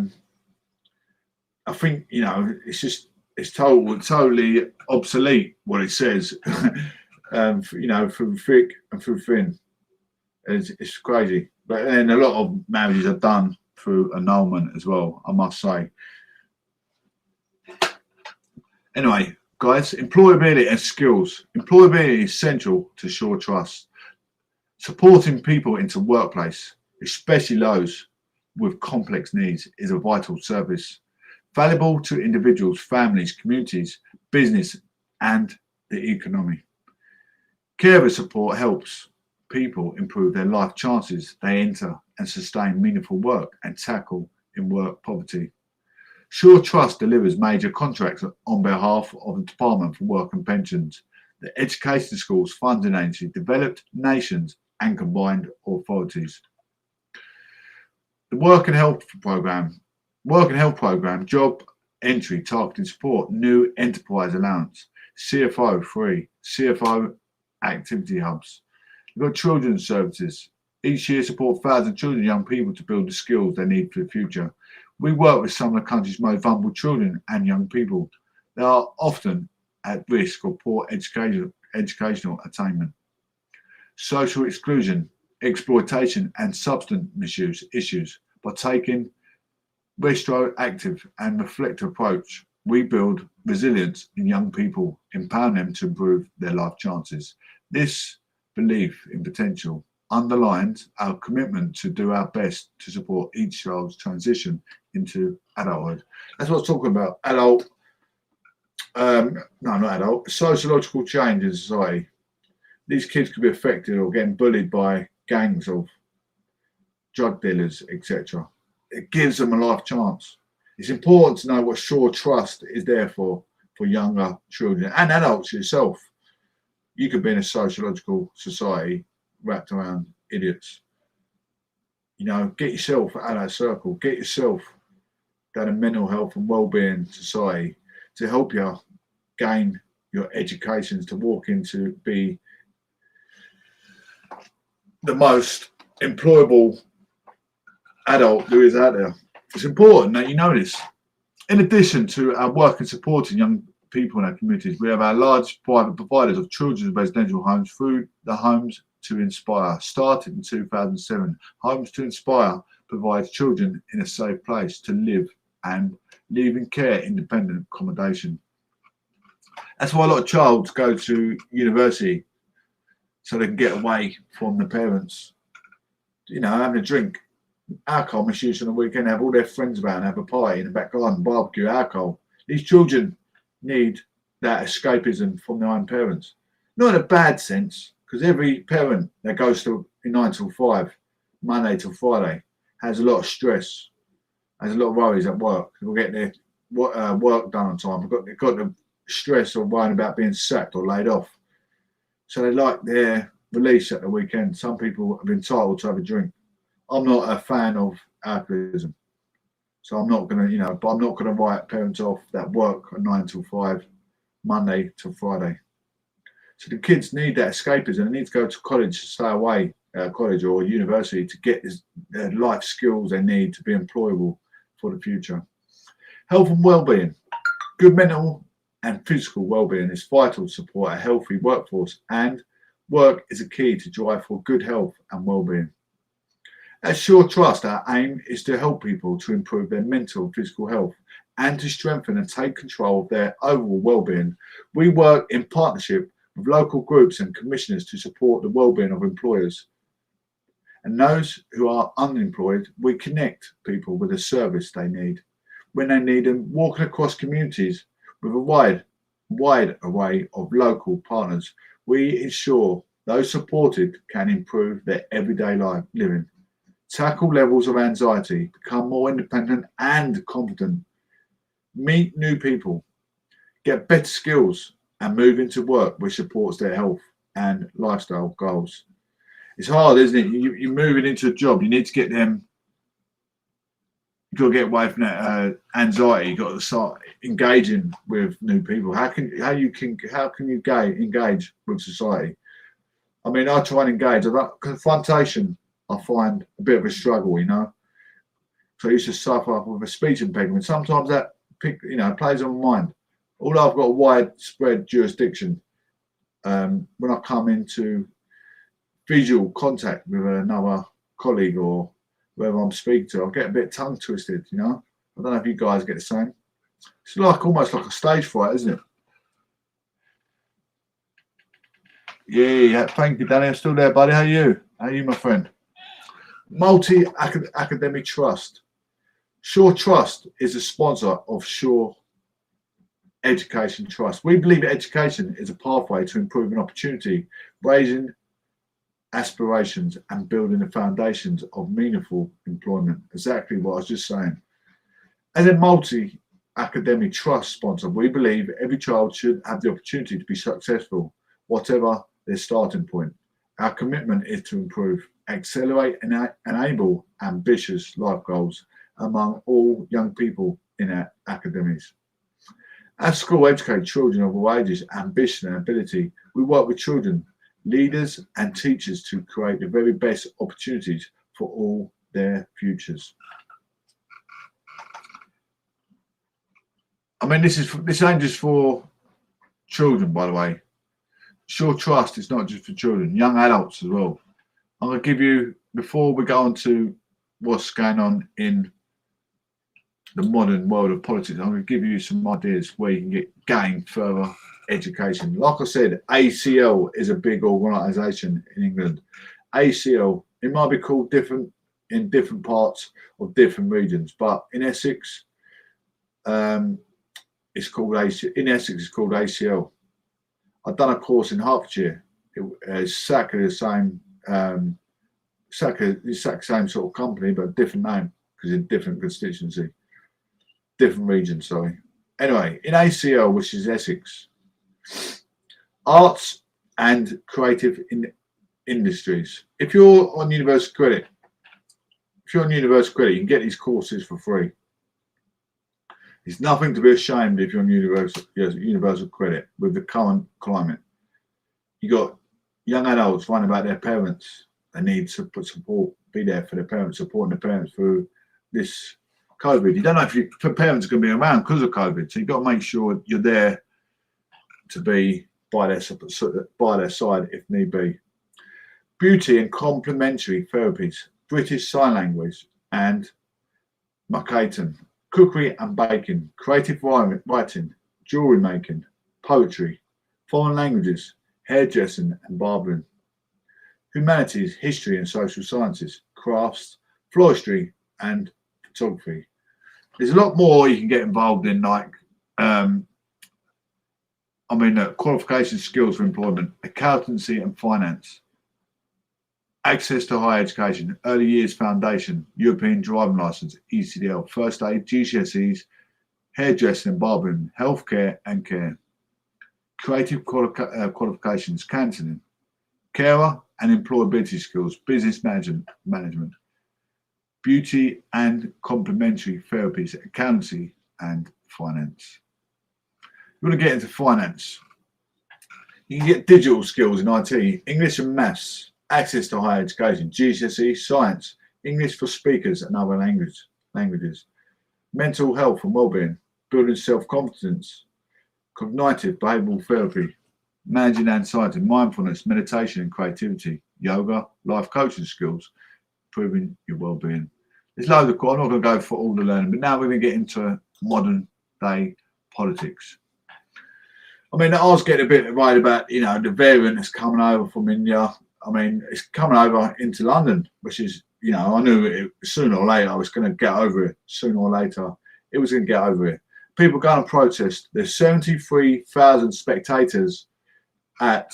think it's totally obsolete what it says. Through thick and through thin, it's crazy. But then a lot of marriages are done through annulment as well, I must say. Anyway, guys, employability and skills. Employability is central to sure trust. Supporting people into workplace, especially those with complex needs, is a vital service, valuable to individuals, families, communities, business, and the economy. Carer support helps people improve their life chances. They enter and sustain meaningful work and tackle in work poverty. Sure Trust delivers major contracts on behalf of the Department for Work and Pensions, the Education Schools Funding Agency, developed nations, and combined authorities. The Work and Health Programme, Job Entry Targeted Support, New Enterprise Allowance, CFO Free, CFO Activity Hubs. We've got Children's Services. Each year support thousands of children and young people to build the skills they need for the future. We work with some of the country's most vulnerable children and young people. They are often at risk of poor educational attainment. Social exclusion, exploitation, and substance misuse issues. By taking retroactive and reflective approach, we build resilience in young people, empowering them to improve their life chances. This belief in potential underlines our commitment to do our best to support each child's transition into adulthood. That's what I was talking about. Sociological change in society. These kids could be affected or getting bullied by gangs of drug dealers, etc. It gives them a life chance. It's important to know what sure trust is there for younger children and adults yourself. You could be in a sociological society wrapped around idiots. Get yourself out of that circle. Get yourself down a mental health and well-being society to help you gain your educations to walk into be the most employable adult there is out there. It's important that you know this. In addition to our work in supporting young people in our communities, we have our large private providers of children's residential homes through the Homes to Inspire. Started in 2007, Homes to Inspire provides children in a safe place to live and leaving care independent accommodation. That's why a lot of children go to university, so they can get away from the parents, having a drink. Alcohol misuse on the weekend, have all their friends around, have a party in the back garden, barbecue, alcohol. These children need that escapism from their own parents. Not in a bad sense, because every parent that goes to 9 till 5, Monday till Friday, has a lot of stress, has a lot of worries at work. They'll get their work done on time. They've got the stress or worrying about being sacked or laid off. So they like their release at the weekend. Some people are entitled to have a drink. I'm not a fan of alcoholism, so I'm not going to, but I'm not going to write parents off that work at 9 till 5, Monday till Friday. So the kids need that escapism. They need to go to college, stay away at college or university to get the life skills they need to be employable for the future. Health and well-being. Good mental and physical well-being is vital to support a healthy workforce, and work is a key to drive for good health and well-being. At Sure Trust, our aim is to help people to improve their mental and physical health and to strengthen and take control of their overall well-being. We work in partnership with local groups and commissioners to support the well-being of employers. And those who are unemployed, we connect people with the service they need when they need them, walking across communities with a wide array of local partners. We ensure those supported can improve their everyday life living, tackle levels of anxiety, become more independent and confident, meet new people, get better skills, and move into work which supports their health and lifestyle goals. It's hard, isn't it? You're moving into a job, you need to get them, you've got to get away from that anxiety, you've got to start engaging with new people. How can you engage with society? I mean, I try and engage. Confrontation, I find a bit of a struggle, So I used to suffer with a speech impediment. Sometimes that plays on my mind. Although I've got a widespread jurisdiction, when I come into visual contact with another colleague or whoever I'm speaking to, I get a bit tongue twisted, I don't know if you guys get the same. It's almost like a stage fright, isn't it? Yeah, thank you, Danny. I'm still there, buddy. How are you, my friend? Multi-academic trust. Sure Trust is a sponsor of Sure Education Trust. We believe education is a pathway to improving opportunity, raising aspirations, and building the foundations of meaningful employment. Exactly what I was just saying. As a multi-academic trust sponsor, we believe every child should have the opportunity to be successful, whatever their starting point. Our commitment is to improve, accelerate, and enable ambitious life goals among all young people in our academies. Our school educates children of all ages, ambition and ability. We work with children, leaders and teachers to create the very best opportunities for all their futures. I mean, this ain't just for children, by the way. Sure Trust is not just for children, young adults as well. I'm going to give you, before we go on to what's going on in the modern world of politics, I'm going to give you some ideas where you can gain further education. Like I said, ACL is a big organisation in England. ACL, it might be called different in different parts of different regions, but in Essex, it's called ACL. In Essex, it's called ACL. I've done a course in Hertfordshire. It's exactly the same, exactly the same sort of company, but different name because in different constituency, different region. Sorry. Anyway, in ACL, which is Essex, arts and creative industries. If you're on universal credit, you can get these courses for free. It's nothing to be ashamed if you're on universal credit with the current climate. You got young adults worrying about their parents. They need to support, be there for their parents, supporting their parents through this COVID. You don't know if your parents are going to be around because of COVID, so you've got to make sure you're there to be by their side if need be. Beauty and complementary therapies, British Sign Language and Marketing, cookery and baking, creative writing, jewellery making, poetry, foreign languages, hairdressing and barbering, humanities, history and social sciences, crafts, floristry and photography. There's a lot more you can get involved in, like qualification skills for employment, accountancy and finance, access to higher education, early years foundation, European driving licence, ECDL, first aid, GCSEs, hairdressing and barbering, healthcare and care, creative qualifications, counselling, carer and employability skills, business management, beauty and complementary therapies, accountancy and finance. You want to get into finance, you can get digital skills in IT, English and maths, access to higher education, GCSE, science, English for speakers and other languages, mental health and well-being, building self-confidence, cognitive behavioural therapy, managing anxiety, mindfulness, meditation and creativity, yoga, life coaching skills, improving your well-being. There's loads of, I'm not going to go for all the learning, but now we're going to get into modern day politics. I mean, I was getting a bit worried about, the variant that's coming over from India. I mean, it's coming over into London, which is, I knew sooner or later I was going to get over it. Sooner or later, it was going to get over it. People going to protest. There's 73,000 spectators at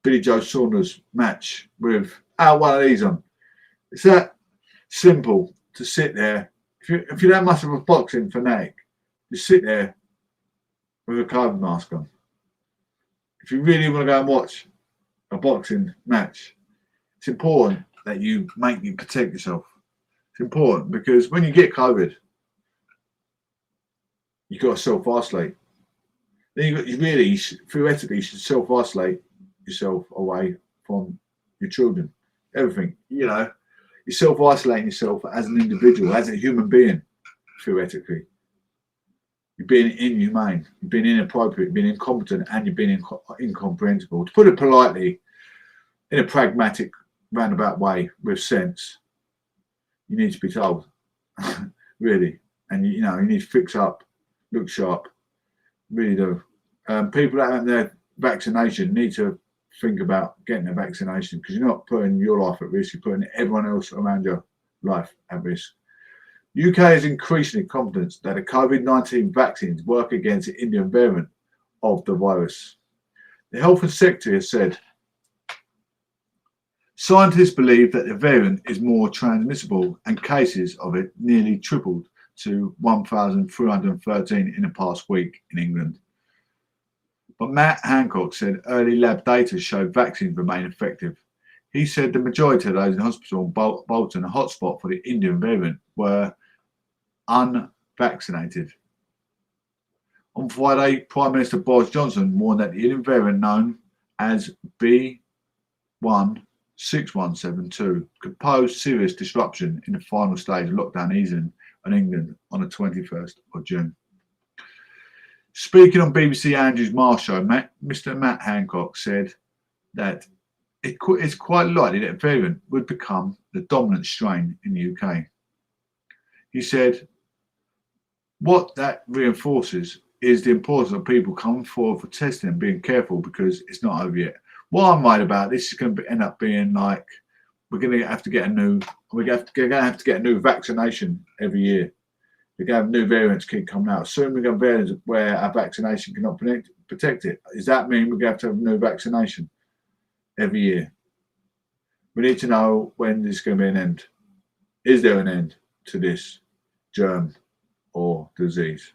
Billy Joe Saunders' match without one of these on. It's that simple to sit there. If you're that much of a boxing fanatic, you sit there with a COVID mask on. If you really want to go and watch a boxing match, it's important that you protect yourself. It's important because when you get COVID, you've got to self-isolate. Then theoretically, you should self-isolate yourself away from your children. Everything, you're self-isolating yourself as an individual, as a human being, theoretically. You're being inhumane, you're being inappropriate, you're being incompetent, and you're being incomprehensible. To put it politely, in a pragmatic, roundabout way, with sense, you need to be told, really. And, you need to fix up, look sharp, really do. People that have their vaccination need to think about getting a vaccination because you're not putting your life at risk, you're putting everyone else around your life at risk. UK is increasingly confident that the COVID-19 vaccines work against the Indian variant of the virus. The Health Secretary has said, scientists believe that the variant is more transmissible and cases of it nearly tripled to 1,313 in the past week in England. But Matt Hancock said early lab data showed vaccines remain effective. He said the majority of those in hospital in Bolton, a hotspot for the Indian variant, were unvaccinated. On Friday, Prime Minister Boris Johnson warned that the Indian variant known as B.1.6172 could pose serious disruption in the final stage of lockdown easing in England on the 21st of June. Speaking on BBC Andrews Marr show, Mr. Matt Hancock said that it's quite likely that a variant would become the dominant strain in the UK. He said, what that reinforces is the importance of people coming forward for testing and being careful because it's not over yet. What I'm worried about, this is going to end up being like we're going to have to get a new vaccination every year. We're going to have new variants keep coming out. Soon we're going to have variants where our vaccination cannot protect it. Does that mean we're going to have a new vaccination every year? We need to know when there's going to be an end. Is there an end to this germ or disease?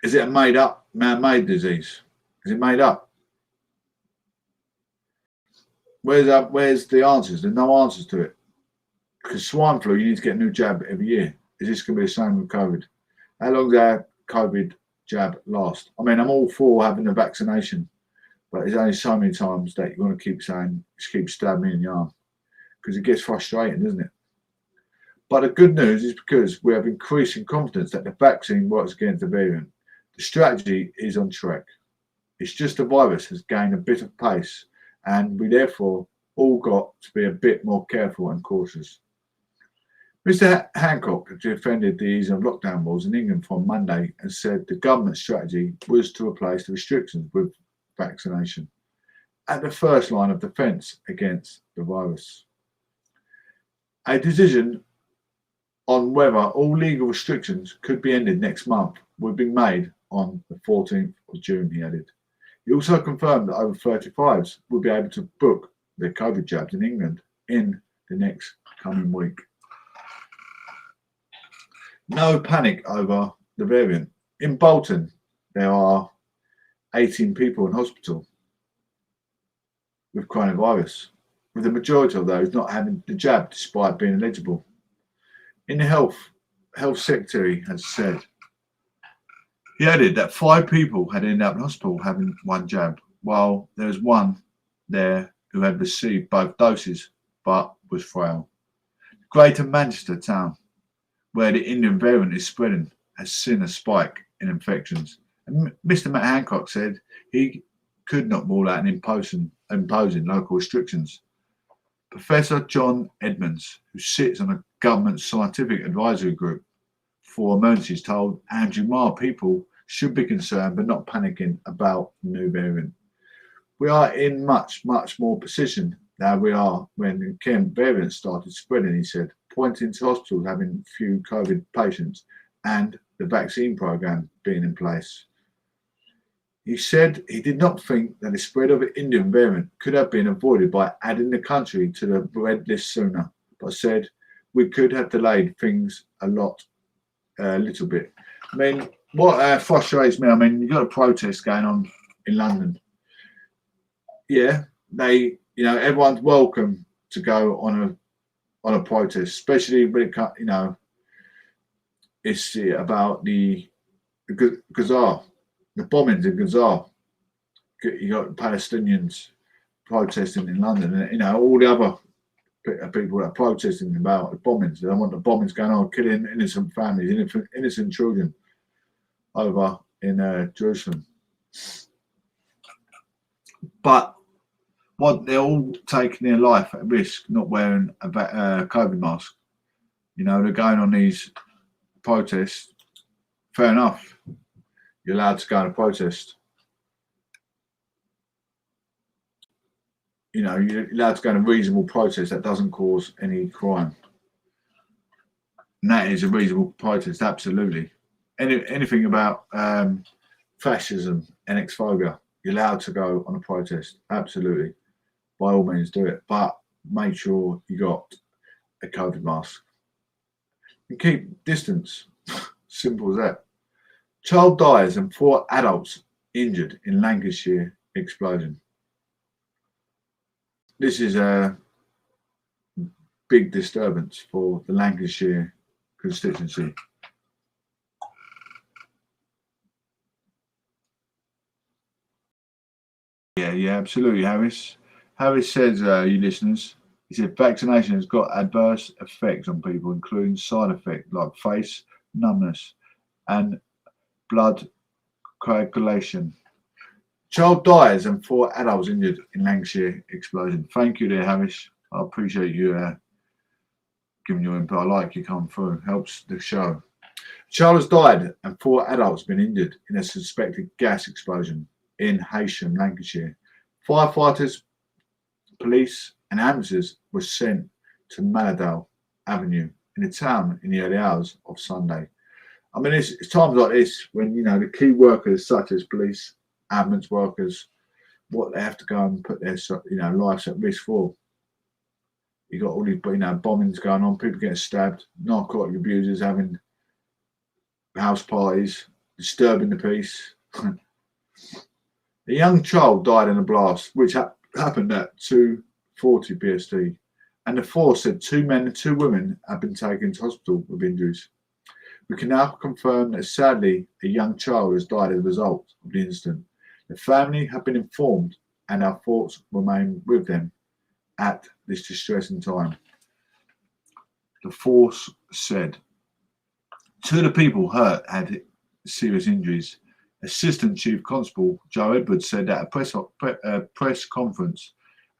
Is it a made-up, man-made disease? Is it made up? Where's the answers? There's no answers to it. Because swine flu, you need to get a new jab every year. Is this going to be the same with COVID? How long does our COVID jab last? I mean, I'm all for having a vaccination, but there's only so many times that you want to keep saying, just keep stabbing me in the arm, because it gets frustrating, doesn't it? But the good news is because we have increasing confidence that the vaccine works against the variant. The strategy is on track. It's just the virus has gained a bit of pace, and we therefore all got to be a bit more careful and cautious. Mr. Hancock defended the easing of lockdown rules in England from Monday and said the government's strategy was to replace the restrictions with vaccination at the first line of defence against the virus. A decision on whether all legal restrictions could be ended next month would be made on the 14th of June, he added. He also confirmed that over 35s will be able to book their COVID jabs in England in the next coming week. No panic over the variant. In Bolton, there are 18 people in hospital with coronavirus, with the majority of those not having the jab despite being eligible. In the health secretary has said, he added that 5 people had ended up in hospital having one jab, while there was one there who had received both doses but was frail. Greater Manchester town, where the Indian variant is spreading, has seen a spike in infections. And Mr. Matt Hancock said he could not rule out imposing local restrictions. Professor John Edmonds, who sits on a government scientific advisory group for emergencies, told Andrew Marr people should be concerned but not panicking about the new variant. We are in much, much more position than we are when the Kent variant started spreading, he said, pointing to hospitals having few COVID patients and the vaccine program being in place. He said he did not think that the spread of the Indian variant could have been avoided by adding the country to the red list sooner, but said we could have delayed things a little bit. I mean, what frustrates me, I mean, you've got a protest going on in London. Yeah, everyone's welcome to go on a protest, especially when it, it's about the Gaza, the bombings in Gaza. You got Palestinians protesting in London, and all the other people that are protesting about the bombings. They don't want the bombings going on, killing innocent families, innocent children over in Jerusalem. But they're all taking their life at risk, not wearing a COVID mask. They're going on these protests. Fair enough. You're allowed to go on a protest. You're allowed to go on a reasonable protest that doesn't cause any crime. And that is a reasonable protest, absolutely. Anything about fascism and xenophobia, you're allowed to go on a protest, absolutely. By all means do it, but make sure you got a COVID mask. And keep distance, simple as that. Child dies and 4 adults injured in Lancashire explosion. This is a big disturbance for the Lancashire constituency. Yeah, absolutely, Harris. Harris says, you listeners, he said vaccination has got adverse effects on people, including side effects like face numbness and blood coagulation. Child dies and 4 adults injured in Lancashire explosion. Thank you there, Hamish. I appreciate you giving your input. I like you coming through. Helps the show. A child has died and 4 adults been injured in a suspected gas explosion in Heysham, Lancashire. Firefighters, police and ambulances were sent to Maladale Avenue in the town in the early hours of Sunday. I mean, it's times like this when, you know, the key workers such as police, ambulance workers, what they have to go and put their, you know, lives at risk for. You got all these, you know, bombings going on, people getting stabbed, narcotic abusers having house parties, disturbing the peace. A young child died in a blast, which happened at 2:40 BST, and the force said 2 men and 2 women have been taken to hospital with injuries. We can now confirm that sadly a young child has died as a result of the incident. The family have been informed and our thoughts remain with them at this distressing time. The force said 2 of the people hurt had serious injuries. Assistant Chief Constable Joe Edwards said at a press conference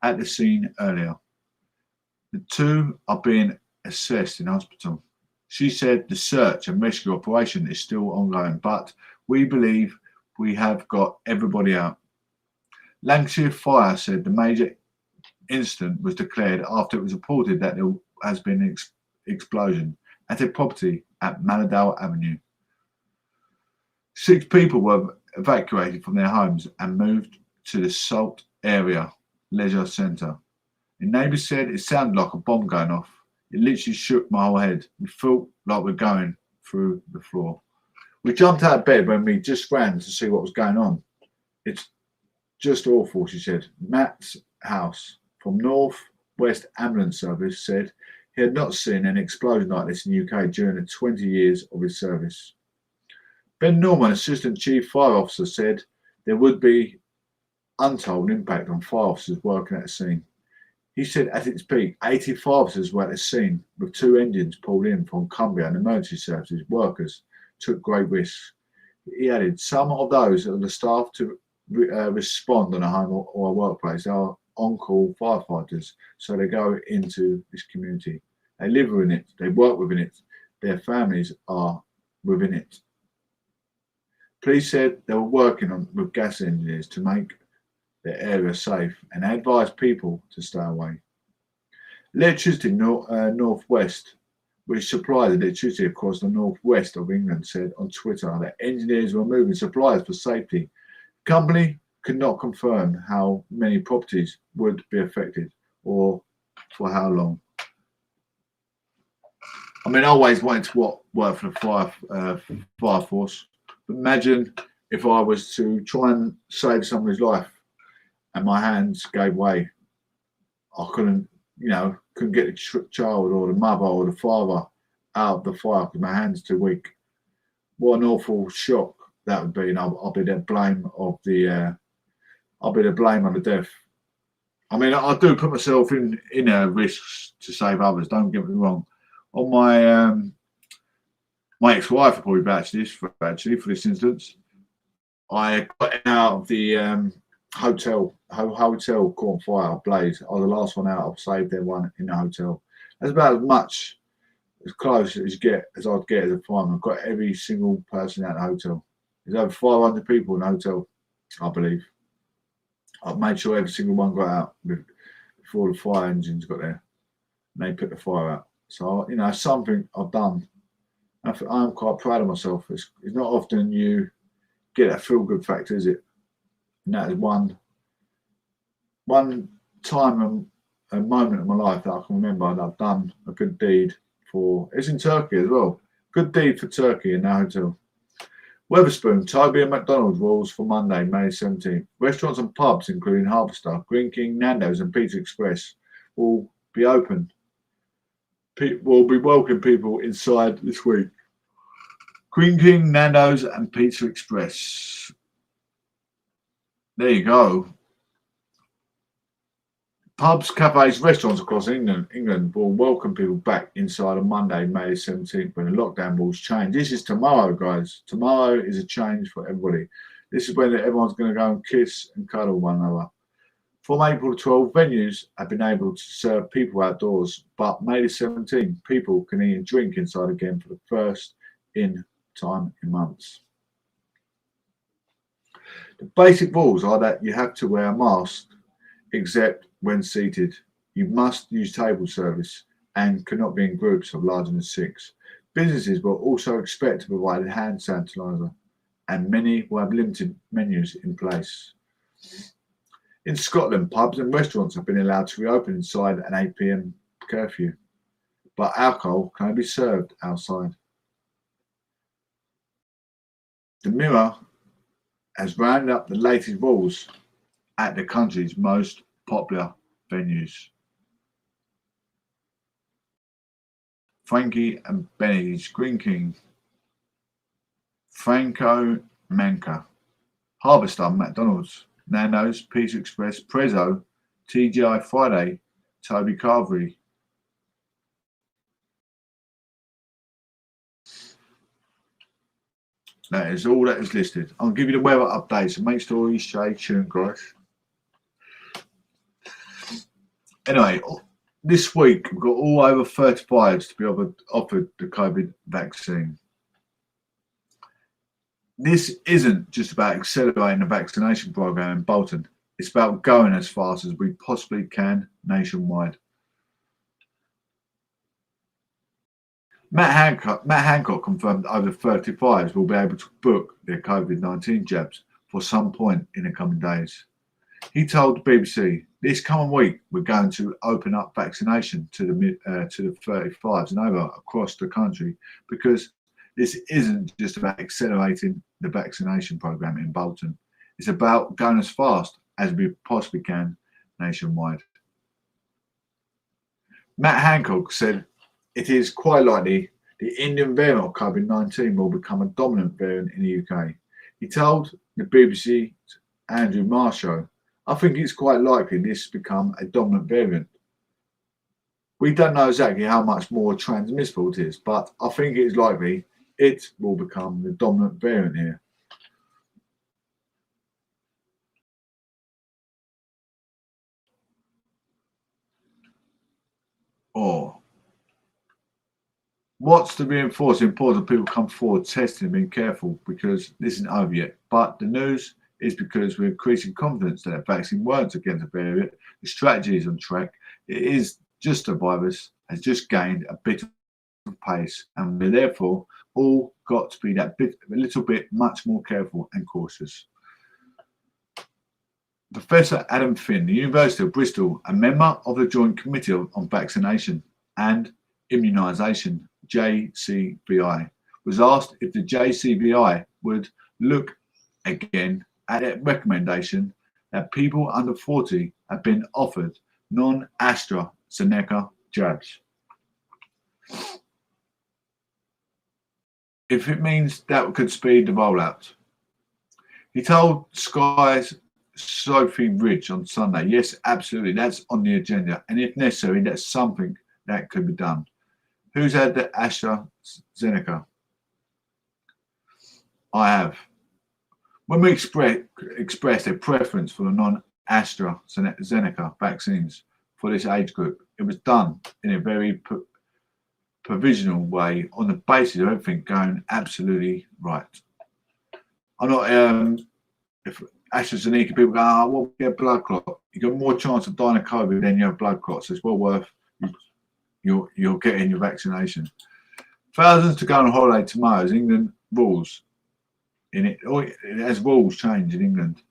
at the scene earlier. The 2 are being assessed in hospital. She said the search and rescue operation is still ongoing, but we believe we have got everybody out. Lancashire Fire said the major incident was declared after it was reported that there has been an explosion at a property at Maladale Avenue. 6 people were evacuated from their homes and moved to the Salt Area Leisure Centre. The neighbours said it sounded like a bomb going off. It literally shook my whole head. We felt like we're going through the floor. We jumped out of bed when we just ran to see what was going on. It's just awful, she said. Matt's house from North West Ambulance Service said he had not seen an explosion like this in the UK during the 20 years of his service. Ben Norman, Assistant Chief Fire Officer, said there would be untold impact on fire officers working at the scene. He said at its peak, 85 officers were at the scene with 2 engines pulled in from Cumbria and emergency services. Workers took great risks. He added, some of those that are the staff to respond on a home or a workplace are on-call firefighters, so they go into this community. They live within it, they work within it, their families are within it. Police said they were working with gas engineers to make the area safe and they advised people to stay away. Electricity Northwest, which supplies electricity across the northwest of England, said on Twitter that engineers were moving supplies for safety. The company could not confirm how many properties would be affected or for how long. I mean, I always wanted to work for the fire force. But imagine if I was to try and save somebody's life and my hands gave way. I couldn't get the child or the mother or the father out of the fire because my hands too weak. What an awful shock that would be, and I'll be the blame of the death. I mean, I do put myself in risks to save others. Don't get me wrong. On my ex-wife will probably vouch for this instance. I got out of the hotel caught on fire, blaze. I was the last one out. I've saved everyone in the hotel. That's about as close as I'd get as a fireman. I've got every single person out of the hotel. There's over 500 people in the hotel, I believe. I've made sure every single one got out before the fire engines got there. And they put the fire out. So, something I've done. I'm quite proud of myself. It's not often you get a feel-good factor, is it? And that is one time a moment of my life that I can remember that I've done a good deed for. It's in Turkey as well. Good deed for Turkey in the hotel. Wetherspoon, Toby and McDonald's rules for Monday, May 17th. Restaurants and pubs, including Harbour, Green King, Nando's and Pizza Express, will be open. We'll be welcoming people inside this week. Green King, Nando's and Pizza Express. There you go. Pubs, cafes, restaurants across England will welcome people back inside on Monday, May 17th, when the lockdown rules change. This is tomorrow, guys. Tomorrow is a change for everybody. This is when everyone's going to go and kiss and cuddle one another. From April 12, venues have been able to serve people outdoors, but May 17th, people can eat and drink inside again for the first time in months. The basic rules are that you have to wear a mask except when seated. You must use table service and cannot be in groups of larger than 6. Businesses will also expect to provide hand sanitizer, and many will have limited menus in place. In Scotland, pubs and restaurants have been allowed to reopen inside an 8 p.m. curfew, but alcohol can only be served outside. The Mirror has rounded up the latest rules at the country's most popular venues. Frankie and Benny's, Green King, Franco Manca, Harborston, McDonald's, Nando's, Pizza Express, Prezzo, TGI Friday, Toby Carvery. That is all that is listed. I'll give you the weather update, so make sure you stay tuned, guys. Anyway, this week we've got all over 35s to be offered the COVID vaccine. This isn't just about accelerating the vaccination program in Bolton. It's about going as fast as we possibly can nationwide. Matt Hancock confirmed that over 35s will be able to book their COVID-19 jabs for some point in the coming days. He told the BBC, "This coming week we're going to open up vaccination to the 35s and over across the country, because this isn't just about accelerating the vaccination program in Bolton. It's about going as fast as we possibly can nationwide." Matt Hancock said it is quite likely the Indian variant of COVID-19 will become a dominant variant in the UK. He told the BBC's Andrew Marr show, "I think it's quite likely this will become a dominant variant. We don't know exactly how much more transmissible it is, but I think it is likely it will become the dominant variant here." Or what's to reinforce the importance of people come forward testing and being careful, because this isn't over yet. But the news is because we're increasing confidence that a vaccine works against a variant. The strategy is on track. It is just a virus has just gained a bit of pace, and we're therefore all got to be a little bit much more careful and cautious. Professor Adam Finn, the University of Bristol, a member of the Joint Committee on Vaccination and Immunisation, JCVI, was asked if the JCVI would look again at a recommendation that people under 40 have been offered non-AstraZeneca jabs. If it means that could speed the rollout. He told Sky's Sophie Ridge on Sunday, "Yes, absolutely, that's on the agenda, and if necessary, that's something that could be done." Who's had the AstraZeneca? I have. When we expressed a preference for the non-AstraZeneca vaccines for this age group, it was done in a very provisional way on the basis of everything going absolutely right. I'm not, if AstraZeneca people go, "Oh, we'll get a blood clot," you got more chance of dying of COVID than you have blood clots. So it's well worth you're getting your vaccination. Thousands to go on holiday tomorrow as England rules in it, as rules change in England.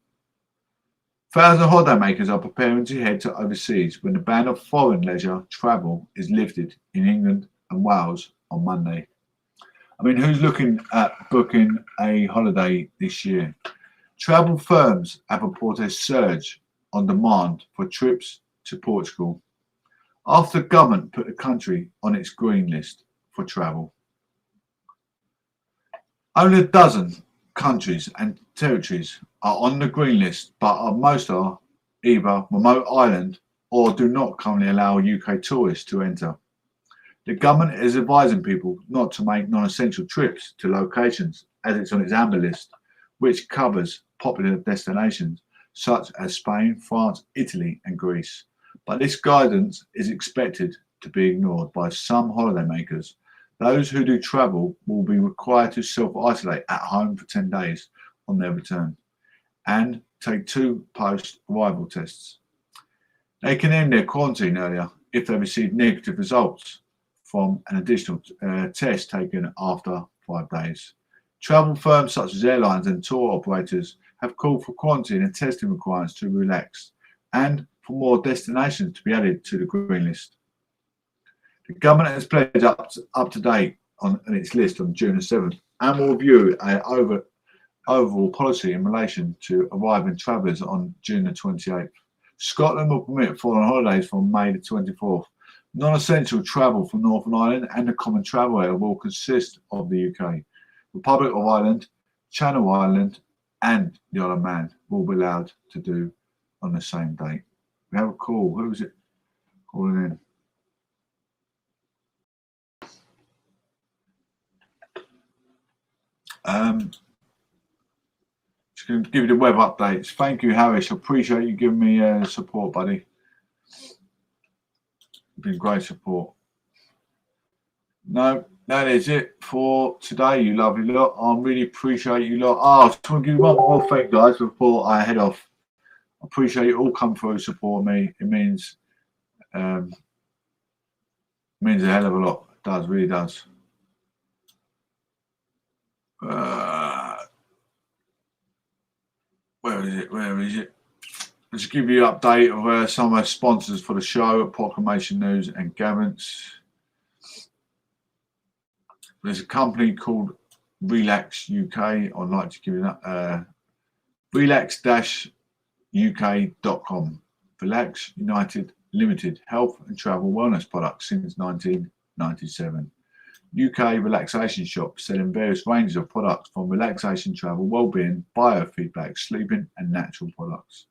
Thousands of holidaymakers are preparing to head to overseas when the ban of foreign leisure travel is lifted in England and Wales on Monday. I mean, who's looking at booking a holiday this year? Travel firms have reported a surge on demand for trips to Portugal after the government put the country on its green list for travel. Only a dozen countries and territories are on the green list, but most are either remote island or do not currently allow UK tourists to enter. The government is advising people not to make non-essential trips to locations as it's on its amber list, which covers popular destinations such as Spain, France, Italy and Greece. But this guidance is expected to be ignored by some holidaymakers. Those who do travel will be required to self-isolate at home for 10 days on their return and take 2 post-arrival tests. They can end their quarantine earlier if they receive negative results from an additional test taken after 5 days. Travel firms such as airlines and tour operators have called for quarantine and testing requirements to relax and for more destinations to be added to the green list. The government has pledged up to date on its list on June the 7th and will review an overall policy in relation to arriving travellers on June the 28th. Scotland will permit foreign holidays from May the 24th. Non-essential travel from Northern Ireland and the Common Travel Area will consist of the UK. Republic of Ireland, Channel Island and the Isle of Man will be allowed to do on the same date. We have a call. Who was it calling in? Just going to give you the web updates. Thank you, Harris. I appreciate you giving me support, buddy. It's been great support. No, that is it for today, you lovely lot. I really appreciate you lot. I just want to give you one more thing, guys, before I head off. I appreciate you all come through, support me. It means a hell of a lot. It does, really does. Where is it? Let's give you an update of some of our sponsors for the show at Proclamation News and Gatherence. There's a company called Relax UK. I'd like to give you that. Relax-UK.com. Relax United Limited health and travel wellness products since 1997. UK relaxation shop selling various ranges of products from relaxation, travel, well-being, biofeedback, sleeping and natural products.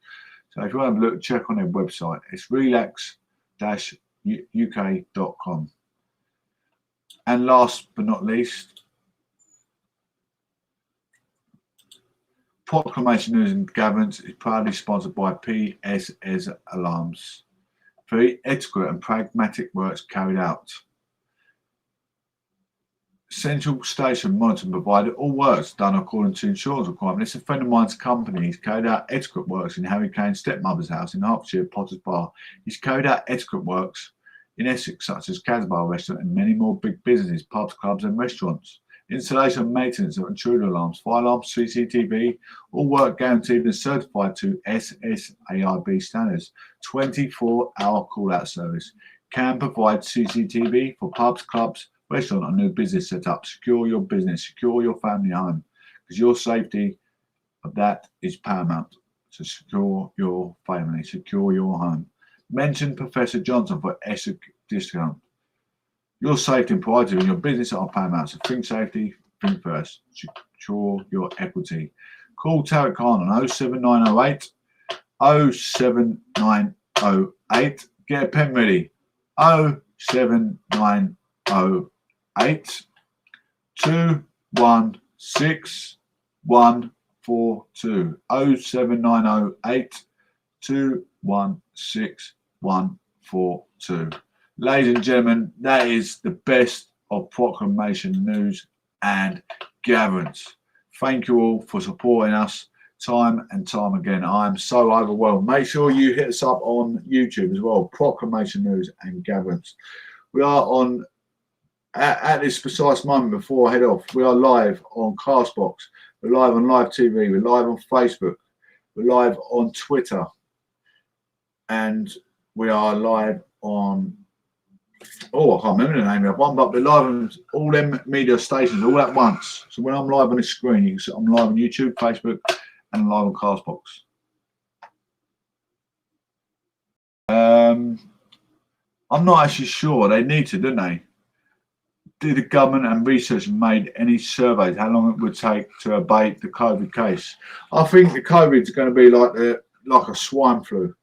So if you want to have a look, check on their website. It's relax-uk.com. And last but not least, Proclamation News and Gatherence is proudly sponsored by PSS Alarms. Very etiquette and pragmatic works carried out. Central station monitoring provided all works done according to insurance requirements. It's a friend of mine's company. He's carried out etiquette works in Harry Kane's stepmother's house in Hertfordshire, Potter's Bar. He's carried out etiquette works in Essex, such as Casbah Restaurant and many more big businesses, pubs, clubs and restaurants. Installation and maintenance of intruder alarms, fire alarms, CCTV, all work guaranteed and certified to SSAIB standards. 24-hour call-out service. Can provide CCTV for pubs, clubs, restaurant or new business setup. Secure your business, secure your family home, because your safety of that is paramount. So secure your family, secure your home. Mention Professor Johnson for ESSA discount. Your safety and priority in your business are paramount. So think safety, think first. Secure your equity. Call Tarek Khan on 07908 07908. Get a pen ready. 07908 216 142. 07908 216 142. Ladies and gentlemen, that is the best of Proclamation News and Gatherence. Thank you all for supporting us time and time again. I am so overwhelmed. Make sure you hit us up on YouTube as well. Proclamation News and Gatherence. We are on, at this precise moment before I head off, we are live on Castbox. We're live on Live TV. We're live on Facebook. We're live on Twitter. And we are live on, I can't remember the name of one, but we're live on all them media stations all at once. So when I'm live on the screen, you can see I'm live on YouTube, Facebook, and live on Castbox. I'm not actually sure. They need to, don't they? Did the government and research made any surveys how long it would take to abate the COVID case? I think the COVID is going to be like a swine flu.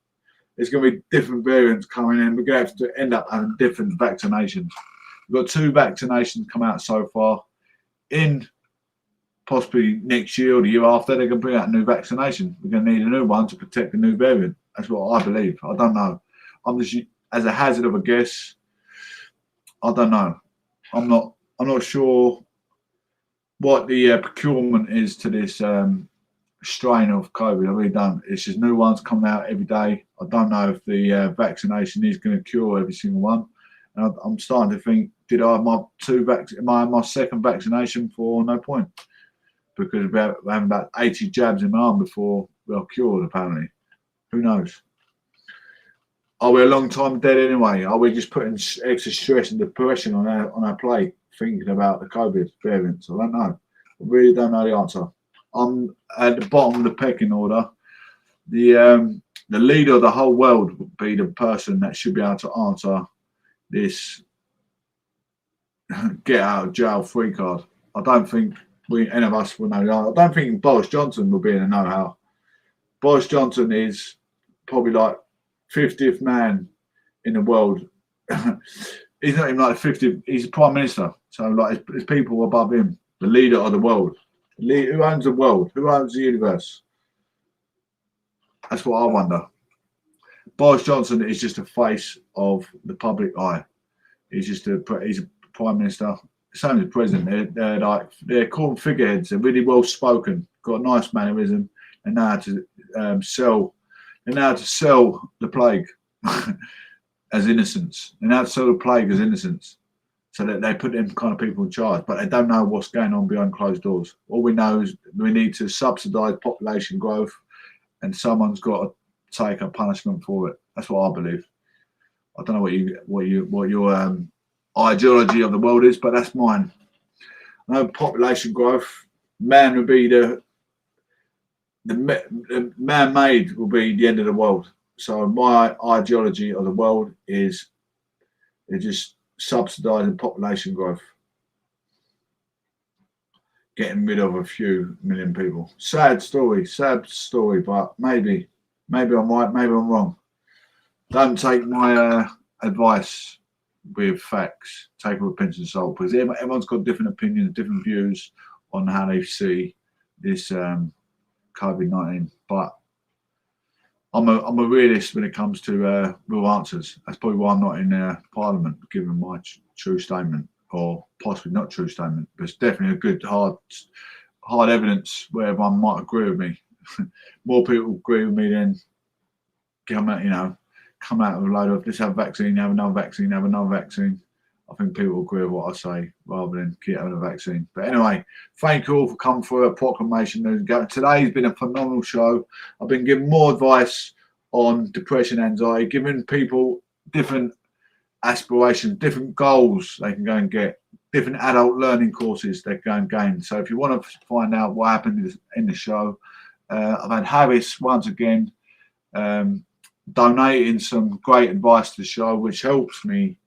There's going to be different variants coming in. We're going to have to end up having different vaccinations. We've got 2 vaccinations come out so far. In possibly next year or the year after, they're going to bring out a new vaccination. We're going to need a new one to protect the new variant. That's what I believe. I don't know. I'm just, as a hazard of a guess, I don't know. I'm not sure what the procurement is to this strain of COVID. I really don't. It's just new ones coming out every day. I don't know if the vaccination is going to cure every single one. And I'm starting to think, did I have my second vaccination for no point? Because we're having about 80 jabs in my arm before we're cured, apparently. Who knows? Are we a long time dead anyway? Are we just putting extra stress and depression on our plate, thinking about the COVID variants? I don't know. I really don't know the answer. I'm at the bottom of the pecking order. The leader of the whole world would be the person that should be able to answer this get out of jail free card. I don't think any of us will know the answer. I don't think Boris Johnson will be in the know-how. Boris Johnson is probably like 50th man in the world. He's not even like the 50th. He's the prime minister. So like, there's people above him. The leader of the world. Who owns the world? Who owns the universe? That's what I wonder. Boris Johnson is just a face of the public eye. He's a prime minister. Same as the president. They're called figureheads. They're really well spoken. Got a nice mannerism. And know how to sell. They know how to sell the plague as innocence. They know how to sell the plague as innocence. So that they put them kind of people in charge, but they don't know what's going on behind closed doors. All we know is we need to subsidise population growth, and someone's got to take a punishment for it. That's what I believe. I don't know what your ideology of the world is, but that's mine. I know population growth. Man would be the man-made will be the end of the world. So my ideology of the world is just subsidising population growth, getting rid of a few million people. Sad story, but maybe I'm right, maybe I'm wrong. Don't take my advice with facts. Take it with a pinch of salt, because everyone's got different opinions, different views on how they see this COVID-19. But I'm a realist when it comes to real answers. That's probably why I'm not in Parliament, giving my true statement, or possibly not true statement, but it's definitely a good hard evidence where everyone might agree with me. More people agree with me than come out with a load of let's have a vaccine, have another vaccine, have another vaccine. I think people agree with what I say rather than keep having a vaccine. But anyway, thank you all for coming for a Proclamation. Today's been a phenomenal show. I've been giving more advice on depression, anxiety, giving people different aspirations, different goals they can go and get, different adult learning courses they can go and gain. So if you want to find out what happened in the show, I've had Harris once again donating some great advice to the show, which helps me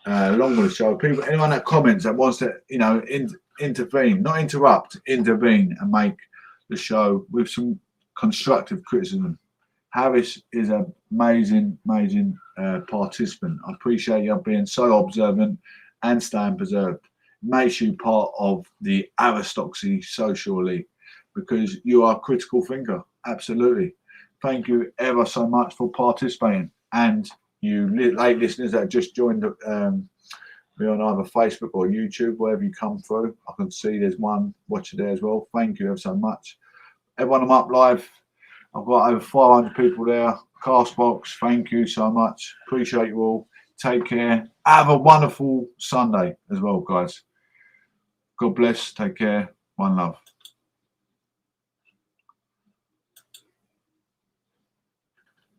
along with the show. Anyone that comments that wants to intervene, not interrupt, intervene and make the show with some constructive criticism. Harris is an amazing participant. I appreciate you being so observant and staying preserved. It makes you part of the aristocracy socially, because you are a critical thinker. Absolutely. Thank you ever so much for participating. And you late listeners that just joined me on either Facebook or YouTube, wherever you come through, I can see there's one watcher there as well. Thank you ever so much. Everyone, I'm up live. I've got over 500 people there. Castbox, thank you so much. Appreciate you all. Take care. Have a wonderful Sunday as well, guys. God bless. Take care. One love.